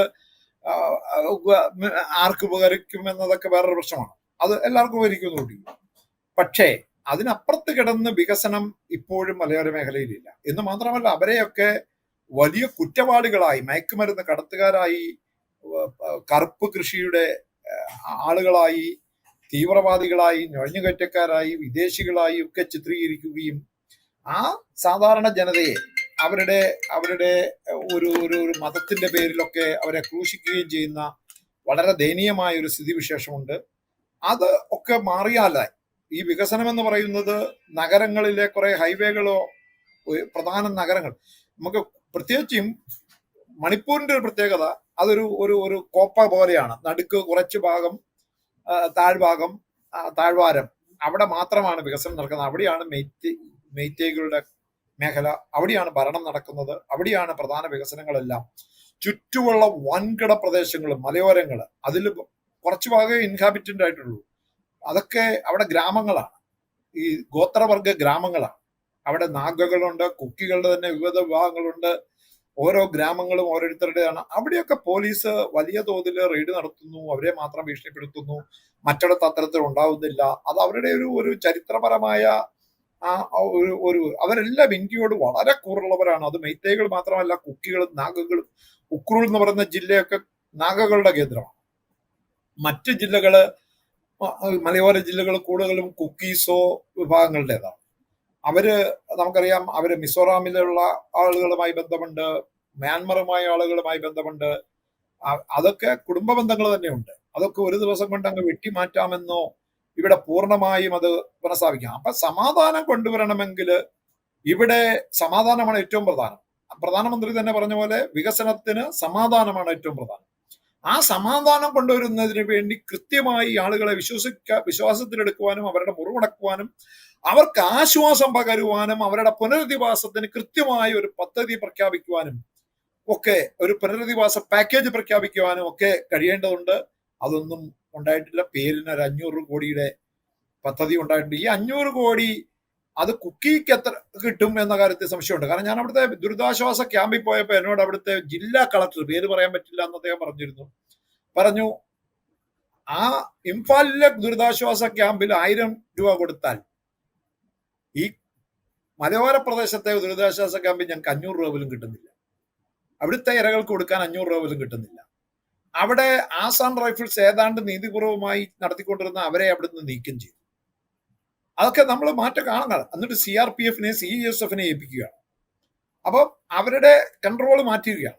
ആർക്ക് ഉപകരിക്കും എന്നതൊക്കെ വേറൊരു പ്രശ്നമാണ്. അത് എല്ലാവർക്കും ഉപകരിക്കുന്നുണ്ട്. പക്ഷേ അതിനപ്പുറത്ത് കിടന്ന് വികസനം ഇപ്പോഴും മലയോര മേഖലയിലില്ല. എന്ന് മാത്രമല്ല, അവരെയൊക്കെ വലിയ കുറ്റവാളികളായി, മയക്കുമരുന്ന് കടത്തുകാരായി, കറുപ്പ് കൃഷിയുടെ ആളുകളായി, തീവ്രവാദികളായി, നുഴഞ്ഞുകയറ്റക്കാരായി, വിദേശികളായി ഒക്കെ ചിത്രീകരിക്കുകയും ആ സാധാരണ ജനതയെ അവരുടെ ഒരു ഒരു ഒരു മതത്തിന്റെ പേരിലൊക്കെ അവരെ ക്രൂശിക്കുകയും ചെയ്യുന്ന വളരെ ദയനീയമായ ഒരു സ്ഥിതിവിശേഷമുണ്ട്. അത് ഒക്കെ മാറിയാലായി ഈ വികസനം എന്ന് പറയുന്നത് നഗരങ്ങളിലെ കുറെ ഹൈവേകളോ പ്രധാന നഗരങ്ങൾ, നമുക്ക് പ്രത്യേകിച്ചും മണിപ്പൂരിന്റെ ഒരു പ്രത്യേകത, അതൊരു ഒരു ഒരു കോപ്പ പോലെയാണ്. നടുക്ക് കുറച്ച് ഭാഗം, താഴ്ഭാഗം, താഴ്വാരം, അവിടെ മാത്രമാണ് വികസനം നടക്കുന്നത്. അവിടെയാണ് മെയ്തേയ്കളുടെ മേഖല, അവിടെയാണ് ഭരണം നടക്കുന്നത്, അവിടെയാണ് പ്രധാന വികസനങ്ങളെല്ലാം. ചുറ്റുമുള്ള വൻകിട പ്രദേശങ്ങളും മലയോരങ്ങൾ, അതിൽ കുറച്ച് ഭാഗമേ ഇൻഹാബിറ്റന്റ് ആയിട്ടുള്ളൂ. അതൊക്കെ അവിടെ ഗ്രാമങ്ങളാണ്, ഈ ഗോത്രവർഗ ഗ്രാമങ്ങളാണ്. അവിടെ നാഗകളുണ്ട്, കുക്കികളുടെ തന്നെ വിവിധ വിഭാഗങ്ങളുണ്ട്. ഓരോ ഗ്രാമങ്ങളും ഓരോരുത്തരുടെയാണ്. അവിടെയൊക്കെ പോലീസ് വലിയ തോതിൽ റെയ്ഡ് നടത്തുന്നു, അവരെ മാത്രം ഭീഷണിപ്പെടുത്തുന്നു, മറ്റിടത്ത് അത്തരത്തിൽ ഉണ്ടാവുന്നില്ല. അത് അവരുടെ ഒരു ചരിത്രപരമായ അവരെല്ലാം ഇന്ത്യയോട് വളരെ കൂറുള്ളവരാണ്. അത് മെയ്തേയ്കൾ മാത്രമല്ല, കുക്കികളും നാഗകളും. ഉക്രൂൾ എന്ന് പറയുന്ന ജില്ലയൊക്കെ നാഗകളുടെ കേന്ദ്രമാണ്. മറ്റ് ജില്ലകള്, മലയോര ജില്ലകൾ കൂടുതലും കുക്കീസോ വിഭാഗങ്ങളുടേതാണ്. നമുക്കറിയാം, അവര് മിസോറാമിലുള്ള ആളുകളുമായി ബന്ധമുണ്ട്, മ്യാൻമറുമായ ആളുകളുമായി ബന്ധമുണ്ട്. അതൊക്കെ കുടുംബ ബന്ധങ്ങൾ തന്നെയുണ്ട്. അതൊക്കെ ഒരു ദിവസം കൊണ്ട് അങ്ങ് വെട്ടിമാറ്റാമെന്നോ ഇവിടെ പൂർണ്ണമായും അത് പുനഃസ്ഥാപിക്കാം. അപ്പൊ സമാധാനം കൊണ്ടുവരണമെങ്കിൽ ഇവിടെ സമാധാനമാണ് ഏറ്റവും പ്രധാനം. പ്രധാനമന്ത്രി തന്നെ പറഞ്ഞ പോലെ വികസനത്തിന് സമാധാനമാണ് ഏറ്റവും പ്രധാനം. ആ സമാധാനം കൊണ്ടുവരുന്നതിന് വേണ്ടി കൃത്യമായി ആളുകളെ വിശ്വാസത്തിലെടുക്കുവാനും അവരുടെ മുറിവടക്കുവാനും അവർക്ക് ആശ്വാസം പകരുവാനും അവരുടെ പുനരധിവാസത്തിന് കൃത്യമായ ഒരു പദ്ധതി പ്രഖ്യാപിക്കുവാനും ഒക്കെ, ഒരു പുനരധിവാസ പാക്കേജ് പ്രഖ്യാപിക്കുവാനും ഒക്കെ കഴിയേണ്ടതുണ്ട്. അതൊന്നും ഉണ്ടായിട്ടില്ല. പേരിന് ഒരു 500 കോടിയുടെ പദ്ധതി ഉണ്ടായിട്ടുണ്ട്. ഈ 500 കോടി അത് കുക്കിക്ക് എത്ര കിട്ടും എന്ന കാര്യത്തിൽ സംശയമുണ്ട്. കാരണം ഞാൻ അവിടുത്തെ ദുരിതാശ്വാസ ക്യാമ്പിൽ പോയപ്പോൾ എന്നോട് അവിടുത്തെ ജില്ലാ കളക്ടർ, പേര് പറയാൻ പറ്റില്ല എന്ന് അദ്ദേഹം പറഞ്ഞു, ആ ഇംഫാലിലെ ദുരിതാശ്വാസ ക്യാമ്പിൽ 1000 രൂപ കൊടുത്താൽ ഈ മലയോര പ്രദേശത്തെ ദുരിതാശ്വാസ ക്യാമ്പിൽ ഞങ്ങൾക്ക് 500 രൂപ പോലും കിട്ടുന്നില്ല. അവിടുത്തെ ഇരകൾക്ക് കൊടുക്കാൻ 500 രൂപ പോലും കിട്ടുന്നില്ല. അവിടെ ആസാം റൈഫിൾസ് ഏതാണ്ട് നീതിപൂർവമായി നടത്തിക്കൊണ്ടിരുന്ന അവരെ അവിടുന്ന് നീക്കം ചെയ്തു. അതൊക്കെ നമ്മൾ മാറ്റം കാണണം. എന്നിട്ട് CRPF-നെ CESF-നെ ഏൽപ്പിക്കുകയാണ്. അപ്പം അവരുടെ കൺട്രോൾ മാറ്റുകയാണ്.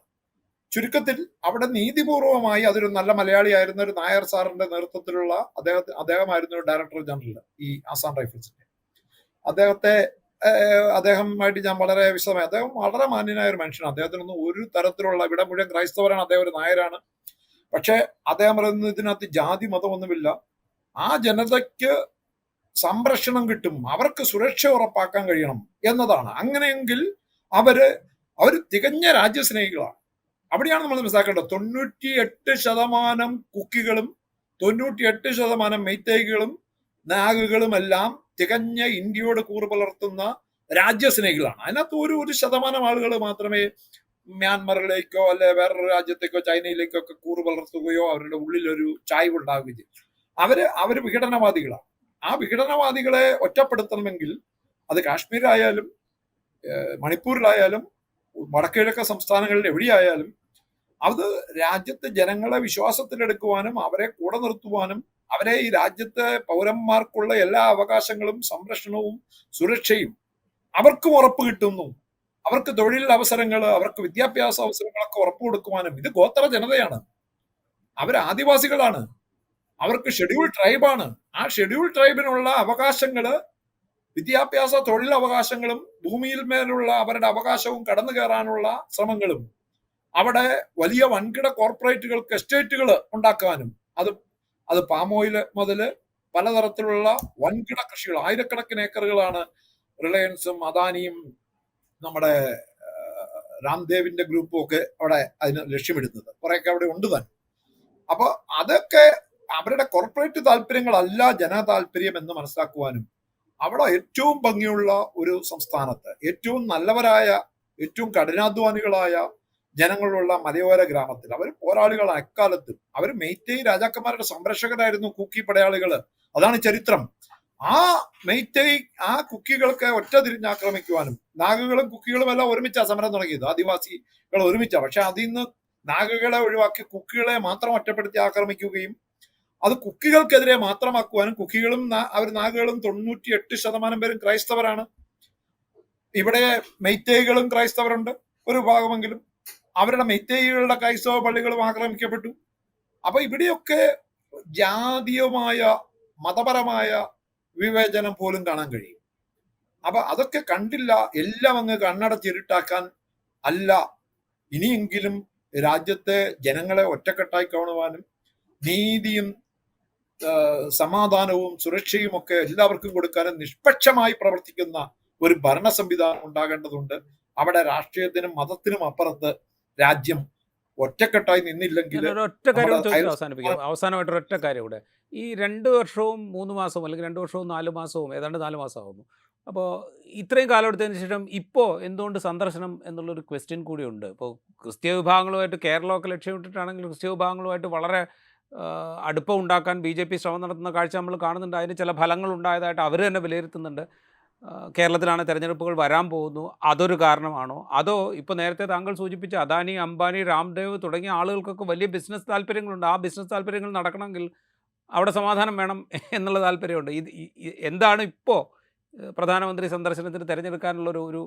ചുരുക്കത്തിൽ അവിടെ നീതിപൂർവമായി, അതൊരു നല്ല മലയാളിയായിരുന്ന ഒരു നായർ സാറിന്റെ നേതൃത്വത്തിലുള്ള അദ്ദേഹമായിരുന്നു ഡയറക്ടർ ജനറൽ ഈ ആസാം റൈഫിൾസിന്റെ. അദ്ദേഹമായിട്ട് ഞാൻ വളരെ വിശദമായി, അദ്ദേഹം വളരെ മാന്യനായ ഒരു മനുഷ്യനാണ്. അദ്ദേഹത്തിനൊന്നും ഒരു തരത്തിലുള്ള, ഇവിടെ മുഴുവൻ ക്രൈസ്തവരാണ്, അദ്ദേഹം ഒരു നായരാണ്. പക്ഷെ അദ്ദേഹം പറയുന്നത് ഇതിനകത്ത് ജാതി മതമൊന്നുമില്ല, ആ ജനതയ്ക്ക് സംരക്ഷണം കിട്ടും, അവർക്ക് സുരക്ഷ ഉറപ്പാക്കാൻ കഴിയണം എന്നതാണ്. അങ്ങനെയെങ്കിൽ അവര് തികഞ്ഞ രാജ്യസ്നേഹികളാണ്. അവിടെയാണ് നമ്മൾ മനസ്സിലാക്കേണ്ടത്. 98% കുക്കികളും 98% മെയ്തേയ്കളും നാഗകളും എല്ലാം തികഞ്ഞ ഇന്ത്യയോട് കൂറ് പുലർത്തുന്ന രാജ്യസ്നേഹികളാണ്. അതിനകത്ത് ഒരു ശതമാനം ആളുകൾ മാത്രമേ മ്യാൻമറിലേക്കോ അല്ലെ വേറൊരു രാജ്യത്തേക്കോ ചൈനയിലേക്കോ ഒക്കെ കൂറ് പുലർത്തുകയോ അവരുടെ ഉള്ളിൽ ഒരു ചായ്വ് ഉണ്ടാവുകയും ചെയ്യും. അവര് വിഘടനവാദികളാണ്. ആ വിഘടനവാദികളെ ഒറ്റപ്പെടുത്തണമെങ്കിൽ അത് കാശ്മീരായാലും മണിപ്പൂരിലായാലും വടക്കിഴക്കൻ സംസ്ഥാനങ്ങളിൽ എവിടെയായാലും അത് രാജ്യത്തെ ജനങ്ങളെ വിശ്വാസത്തിലെടുക്കുവാനും അവരെ കൂടെ നിർത്തുവാനും അവരെ ഈ രാജ്യത്തെ പൗരന്മാർക്കുള്ള എല്ലാ അവകാശങ്ങളും സംരക്ഷണവും സുരക്ഷയും അവർക്കും ഉറപ്പ് കിട്ടുന്നു. അവർക്ക് തൊഴിൽ അവസരങ്ങൾ, അവർക്ക് വിദ്യാഭ്യാസ അവസരങ്ങളൊക്കെ ഉറപ്പ് കൊടുക്കുവാനും. ഇത് ഗോത്ര ജനതയാണ്, അവർ ആദിവാസികളാണ്, അവർക്ക് ഷെഡ്യൂൾ ട്രൈബാണ്. ആ ഷെഡ്യൂൾ ട്രൈബിനുള്ള അവകാശങ്ങള്, വിദ്യാഭ്യാസ തൊഴിൽ അവകാശങ്ങളും ഭൂമിയിൽ മേലുള്ള അവരുടെ അവകാശവും കടന്നു കയറാനുള്ള ശ്രമങ്ങളും അവിടെ വലിയ വൻകിട കോർപ്പറേറ്റുകൾക്ക് എസ്റ്റേറ്റുകൾ ഉണ്ടാക്കാനും അത് പാം ഓയിൽ മുതല് പലതരത്തിലുള്ള വൻകിട കൃഷികൾ, ആയിരക്കണക്കിന് ഏക്കറുകളാണ് റിലയൻസും അദാനിയും നമ്മുടെ രാംദേവിന്റെ ഗ്രൂപ്പും ഒക്കെ അവിടെ അതിന് ലക്ഷ്യമിടുന്നത്. കുറെയൊക്കെ അവിടെ ഉണ്ട് തന്നെ. അപ്പൊ അതൊക്കെ അവരുടെ കോർപ്പറേറ്റ് താല്പര്യങ്ങളല്ല ജനതാല്പര്യം എന്ന് മനസ്സിലാക്കുവാനും അവിടെ ഏറ്റവും ഭംഗിയുള്ള ഒരു സംസ്ഥാനത്ത് ഏറ്റവും നല്ലവരായ, ഏറ്റവും കഠിനാധ്വാനികളായ ജനങ്ങളുള്ള മലയോര ഗ്രാമത്തിൽ അവർ പോരാളികളാണ്. എക്കാലത്തും അവർ മെയ്റ്റേയ് രാജാക്കന്മാരുടെ സംരക്ഷകരായിരുന്നു കുക്കി പടയാളികള്. അതാണ് ചരിത്രം. ആ മെയ്റ്റേയ് ആ കുക്കികൾക്ക് ഒറ്റ തിരിഞ്ഞാക്രമിക്കുവാനും, നാഗകളും കുക്കികളും എല്ലാം ഒരുമിച്ചാ സമരം തുടങ്ങിയത്, ആദിവാസികൾ ഒരുമിച്ചാ. പക്ഷെ അതിൽ നിന്ന് നാഗകളെ ഒഴിവാക്കി കുക്കികളെ മാത്രം ഒറ്റപ്പെടുത്തി ആക്രമിക്കുകയും അത് കുക്കികൾക്കെതിരെ മാത്രമാക്കുവാനും, കുക്കികളും അവർ നാഗകളും 98% പേരും ക്രൈസ്തവരാണ്. ഇവിടെ മെയ്റ്റേയ്കളും ക്രൈസ്തവരുണ്ട് ഒരു ഭാഗമെങ്കിലും. അവരുടെ മെയ്റ്റേയ്കളുടെ ക്രൈസ്തവ പള്ളികളും ആക്രമിക്കപ്പെട്ടു. അപ്പൊ ഇവിടെയൊക്കെ ജാതീയമായ മതപരമായ വിവേചനം പോലും കാണാൻ കഴിയും. അപ്പൊ അതൊക്കെ കണ്ടില്ല, എല്ലാം അങ്ങ് കണ്ണടച്ചിരുട്ടാക്കാൻ അല്ല, ഇനിയെങ്കിലും രാജ്യത്തെ ജനങ്ങളെ ഒറ്റക്കെട്ടായി കാണുവാനും നീതിയും സമാധാനവും സുരക്ഷയും ഒക്കെ എല്ലാവർക്കും കൊടുക്കാനും നിഷ്പക്ഷമായി പ്രവർത്തിക്കുന്ന ഒരു ഭരണ സംവിധാനം ഉണ്ടാകേണ്ടതുണ്ട്. അവിടെ രാഷ്ട്രീയത്തിനും മതത്തിനും അപ്പുറത്ത് രാജ്യം ഒറ്റക്കെട്ടായി നിന്നില്ലെങ്കിൽ ഒറ്റ കാര്യം ചോദിച്ചിട്ട് അവസാനിപ്പിക്കാം. അവസാനമായിട്ട് ഒറ്റ കാര്യം ഇവിടെ, ഈ 2 വർഷവും 3 മാസവും അല്ലെങ്കിൽ 2 വർഷവും 4 മാസവും ഏതാണ്ട് 4 മാസമാകുന്നു. അപ്പോൾ ഇത്രയും കാലം എടുത്തതിന് ശേഷം ഇപ്പോൾ എന്തുകൊണ്ട് സന്ദർശനം എന്നുള്ളൊരു ക്വസ്റ്റ്യൻ കൂടിയുണ്ട്. ഇപ്പോൾ ക്രിസ്തീയ വിഭാഗങ്ങളുമായിട്ട് കേരളമൊക്കെ ലക്ഷ്യമിട്ടിട്ടാണെങ്കിൽ ക്രിസ്തീയ വിഭാഗങ്ങളുമായിട്ട് വളരെ അടുപ്പം ഉണ്ടാക്കാൻ BJP ശ്രമം നടത്തുന്ന കാഴ്ച നമ്മൾ കാണുന്നുണ്ട്. അതിന് ചില ഫലങ്ങൾ ഉണ്ടായതായിട്ട് അവർ തന്നെ വിലയിരുത്തുന്നുണ്ട്. കേരളത്തിലാണ് തെരഞ്ഞെടുപ്പുകൾ വരാൻ പോകുന്നു, അതൊരു കാരണമാണോ? അതോ ഇപ്പോൾ നേരത്തെ താങ്കൾ സൂചിപ്പിച്ച അദാനി, അംബാനി, രാംദേവ് തുടങ്ങിയ ആളുകൾക്കൊക്കെ വലിയ ബിസിനസ് താല്പര്യങ്ങളുണ്ട്. ആ ബിസിനസ് താല്പര്യങ്ങൾ നടക്കണമെങ്കിൽ അവിടെ സമാധാനം വേണം എന്നുള്ള താല്പര്യമുണ്ട്. എന്താണ് ഇപ്പോൾ പ്രധാനമന്ത്രി സന്ദർശനത്തിന് തിരഞ്ഞെടുക്കാനുള്ളൊരു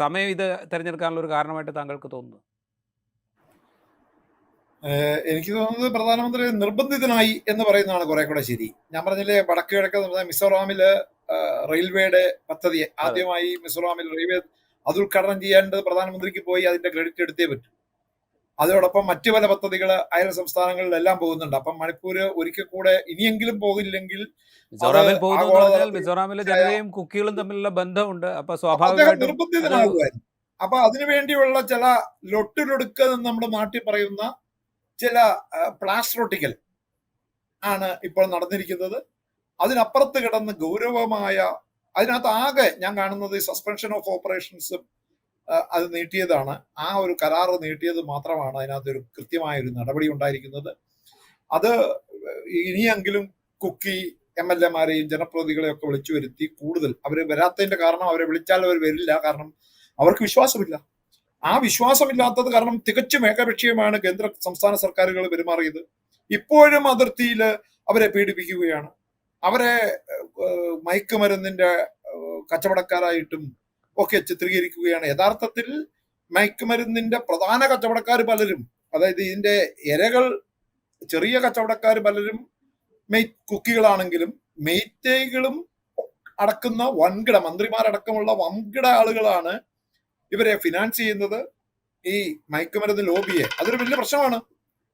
സമയം, ഇത് തിരഞ്ഞെടുക്കാനുള്ളൊരു കാരണമായിട്ട് താങ്കൾക്ക് തോന്നുന്നു? എനിക്ക് തോന്നുന്നത് പ്രധാനമന്ത്രി നിർബന്ധിതനായി എന്ന് പറയുന്നതാണ് കുറെ കൂടെ ശരി. ഞാൻ പറഞ്ഞില്ലേ, വടക്ക് കിഴക്ക് മിസോറാമില് റെയിൽവേയുടെ പദ്ധതി ആദ്യമായി മിസോറാമിൽ റെയിൽവേ അത് ഉദ്ഘാടനം ചെയ്യേണ്ടത് പ്രധാനമന്ത്രിക്ക് പോയി അതിന്റെ ക്രെഡിറ്റ് എടുത്തേ പറ്റൂ. അതോടൊപ്പം മറ്റു പല പദ്ധതികൾ അയൽ സംസ്ഥാനങ്ങളിലെല്ലാം പോകുന്നുണ്ട്. അപ്പം മണിപ്പൂര് ഒരിക്കൽ കൂടെ ഇനിയെങ്കിലും പോകില്ലെങ്കിൽ മിസോറാമിലെ ജനതയും കുക്കികളും തമ്മിലുള്ള ബന്ധമുണ്ട്. അപ്പൊ അദ്ദേഹം സ്വാഭാവികമായിട്ടും നിർബന്ധിതനാകുമായിരുന്നു. അപ്പൊ അതിനുവേണ്ടിയുള്ള ചില ലൊട്ടിലൊടുക്ക് നമ്മുടെ നാട്ടിൽ പറയുന്ന ചില പ്ലാസ്റ്ററൊട്ടിക്കൽ ആണ് ഇപ്പോൾ നടന്നിരിക്കുന്നത്. അതിനപ്പുറത്ത് കിടന്ന് ഗൗരവമായ, അതിനകത്ത് ആകെ ഞാൻ കാണുന്നത് സസ്പെൻഷൻ ഓഫ് ഓപ്പറേഷൻസും അത് നീട്ടിയതാണ്. ആ ഒരു കരാറ് നീട്ടിയത് മാത്രമാണ് അതിനകത്തൊരു കൃത്യമായൊരു നടപടി ഉണ്ടായിരിക്കുന്നത്. അത് ഇനിയെങ്കിലും കുക്കി MLA-മാരെയും ജനപ്രതിനിധികളെയും ഒക്കെ വിളിച്ചു വരുത്തി കൂടുതൽ, അവർ വരാത്തതിന്റെ കാരണം അവരെ വിളിച്ചാൽ അവർ വരില്ല, കാരണം അവർക്ക് വിശ്വാസമില്ല. ആ വിശ്വാസമില്ലാത്തത് കാരണം തികച്ചും ഏകപക്ഷീയമാണ് കേന്ദ്ര സംസ്ഥാന സർക്കാരുകൾ പെരുമാറിയത്. ഇപ്പോഴും അതിർത്തിയിൽ അവരെ പീഡിപ്പിക്കുകയാണ്, അവരെ മയക്കുമരുന്നിന്റെ കച്ചവടക്കാരായിട്ടും ഒക്കെ ചിത്രീകരിക്കുകയാണ്. യഥാർത്ഥത്തിൽ മയക്കുമരുന്നിന്റെ പ്രധാന കച്ചവടക്കാർ പലരും, അതായത് ഇതിന്റെ ഇരകൾ, ചെറിയ കച്ചവടക്കാർ പലരും കുക്കികളാണെങ്കിലും മെയ്റ്റേയ്കളും അടക്കുന്ന വൻകിട മന്ത്രിമാരടക്കമുള്ള വൻകിട ആളുകളാണ് ഇവരെ ഫിനാൻസ് ചെയ്യുന്നത്, ഈ മയക്കുമരുന്ന് ലോബിയെ. അതൊരു വലിയ പ്രശ്നമാണ്.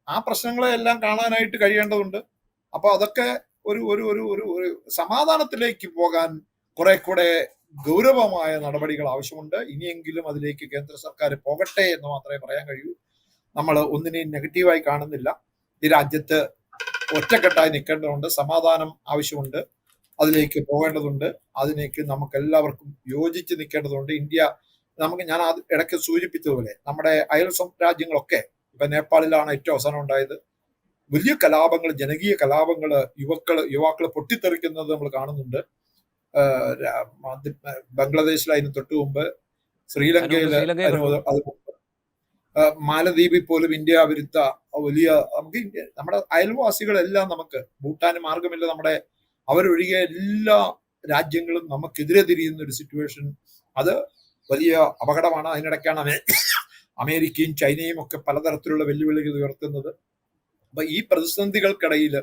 ആ പ്രശ്നങ്ങളെ എല്ലാം കാണാനായിട്ട് കഴിയേണ്ടതുണ്ട്. അപ്പൊ അതൊക്കെ ഒരു ഒരു ഒരു ഒരു ഒരു സമാധാനത്തിലേക്ക് പോകാൻ കുറെ കൂടെ ഗൗരവമായ നടപടികൾ ആവശ്യമുണ്ട്. ഇനിയെങ്കിലും അതിലേക്ക് കേന്ദ്ര സർക്കാർ പോകട്ടെ എന്ന് മാത്രമേ പറയാൻ കഴിയൂ. നമ്മൾ ഒന്നിനെയും നെഗറ്റീവായി കാണുന്നില്ല. ഈ രാജ്യത്ത് ഒറ്റക്കെട്ടായി നിൽക്കേണ്ടതുണ്ട്, സമാധാനം ആവശ്യമുണ്ട്, അതിലേക്ക് പോകേണ്ടതുണ്ട്, അതിലേക്ക് നമുക്ക് എല്ലാവർക്കും യോജിച്ച് നിൽക്കേണ്ടതുണ്ട്. ഇന്ത്യ ഞാൻ ഇടയ്ക്ക് സൂചിപ്പിച്ചതുപോലെ നമ്മുടെ അയൽ രാജ്യങ്ങളൊക്കെ, ഇപ്പൊ നേപ്പാളിലാണ് ഏറ്റവും അവസാനം ഉണ്ടായത്, വലിയ കലാപങ്ങൾ, ജനകീയ കലാപങ്ങൾ, യുവാക്കൾ പൊട്ടിത്തെറിക്കുന്നത് നമ്മൾ കാണുന്നുണ്ട്. ബംഗ്ലാദേശിൽ അതിന് തൊട്ടു മുമ്പ്, ശ്രീലങ്കയിൽ മാലദ്വീപിൽ പോലും ഇന്ത്യ വിരുദ്ധ വലിയ, നമുക്ക് നമ്മുടെ അയൽവാസികളെല്ലാം, നമുക്ക് ഭൂട്ടാന് മാർഗമില്ല, നമ്മുടെ അവരൊഴികെ എല്ലാ രാജ്യങ്ങളും നമുക്കെതിരെ തിരിയുന്ന ഒരു സിറ്റുവേഷൻ. അത് വലിയ അപകടമാണ്. അതിനിടയ്ക്കാണ് അമേരിക്കയും ചൈനയും ഒക്കെ പലതരത്തിലുള്ള വെല്ലുവിളികൾ ഉയർത്തുന്നത്. അപ്പൊ ഈ പ്രതിസന്ധികൾക്കിടയിൽ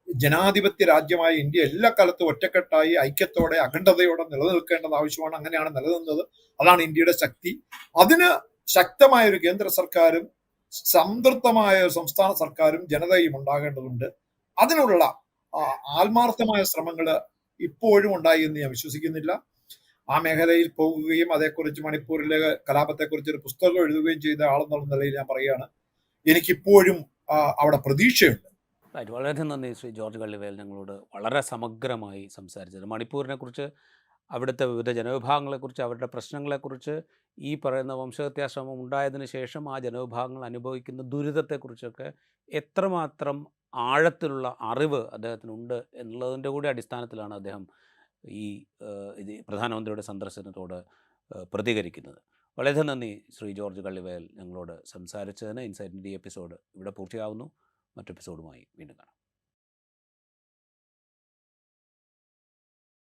ജനാധിപത്യ രാജ്യമായ ഇന്ത്യ എല്ലാ കാലത്തും ഒറ്റക്കെട്ടായി ഐക്യത്തോടെ അഖണ്ഡതയോടെ നിലനിൽക്കേണ്ടത് ആവശ്യമാണ്. അങ്ങനെയാണ് നിലനിന്നത്. അതാണ് ഇന്ത്യയുടെ ശക്തി. അതിന് ശക്തമായ ഒരു കേന്ദ്ര സർക്കാരും സംതൃപ്തമായ സംസ്ഥാന സർക്കാരും ജനതയും ഉണ്ടാകേണ്ടതുണ്ട്. അതിനുള്ള ആത്മാർത്ഥമായ ശ്രമങ്ങൾ ഇപ്പോഴും ഉണ്ടായി എന്ന് ഞാൻ വിശ്വസിക്കുന്നില്ല. ആ മേഖലയിൽ പോകുകയും അതേക്കുറിച്ച് മണിപ്പൂരിലെ കലാപത്തെക്കുറിച്ച് ഒരു പുസ്തകം എഴുതുകയും ചെയ്ത ആളെന്നുള്ള നിലയിൽ ഞാൻ പറയുകയാണ്, എനിക്കിപ്പോഴും അവിടെ പ്രതീക്ഷയുണ്ട്. വളരെ നന്ദി ശ്രീ ജോർജ് കള്ളിവേൽ, ഞങ്ങളോട് വളരെ സമഗ്രമായി സംസാരിച്ചത്. മണിപ്പൂരിനെക്കുറിച്ച്, അവിടുത്തെ വിവിധ ജനവിഭാഗങ്ങളെക്കുറിച്ച്, അവരുടെ പ്രശ്നങ്ങളെക്കുറിച്ച്, ഈ പറയുന്ന വംശഹത്യാശ്രമം ഉണ്ടായതിനു ശേഷം ആ ജനവിഭാഗങ്ങൾ അനുഭവിക്കുന്ന ദുരിതത്തെക്കുറിച്ചൊക്കെ എത്രമാത്രം ആഴത്തിലുള്ള അറിവ് അദ്ദേഹത്തിനുണ്ട് എന്നുള്ളതിൻ്റെ കൂടി അടിസ്ഥാനത്തിലാണ് അദ്ദേഹം ഈ പ്രധാനമന്ത്രിയുടെ സന്ദർശനത്തോട് പ്രതികരിക്കുന്നത്. വളരെ നന്ദി ശ്രീ ജോർജ് കള്ളിവേൽ ഞങ്ങളോട് സംസാരിച്ചതിന്. ഇൻസൈറ്റിൻ്റെ ഈ എപ്പിസോഡ് ഇവിടെ പൂർത്തിയാവുന്നു. മറ്റെപ്പിസോഡുമായി വീണ്ടും കാണാം.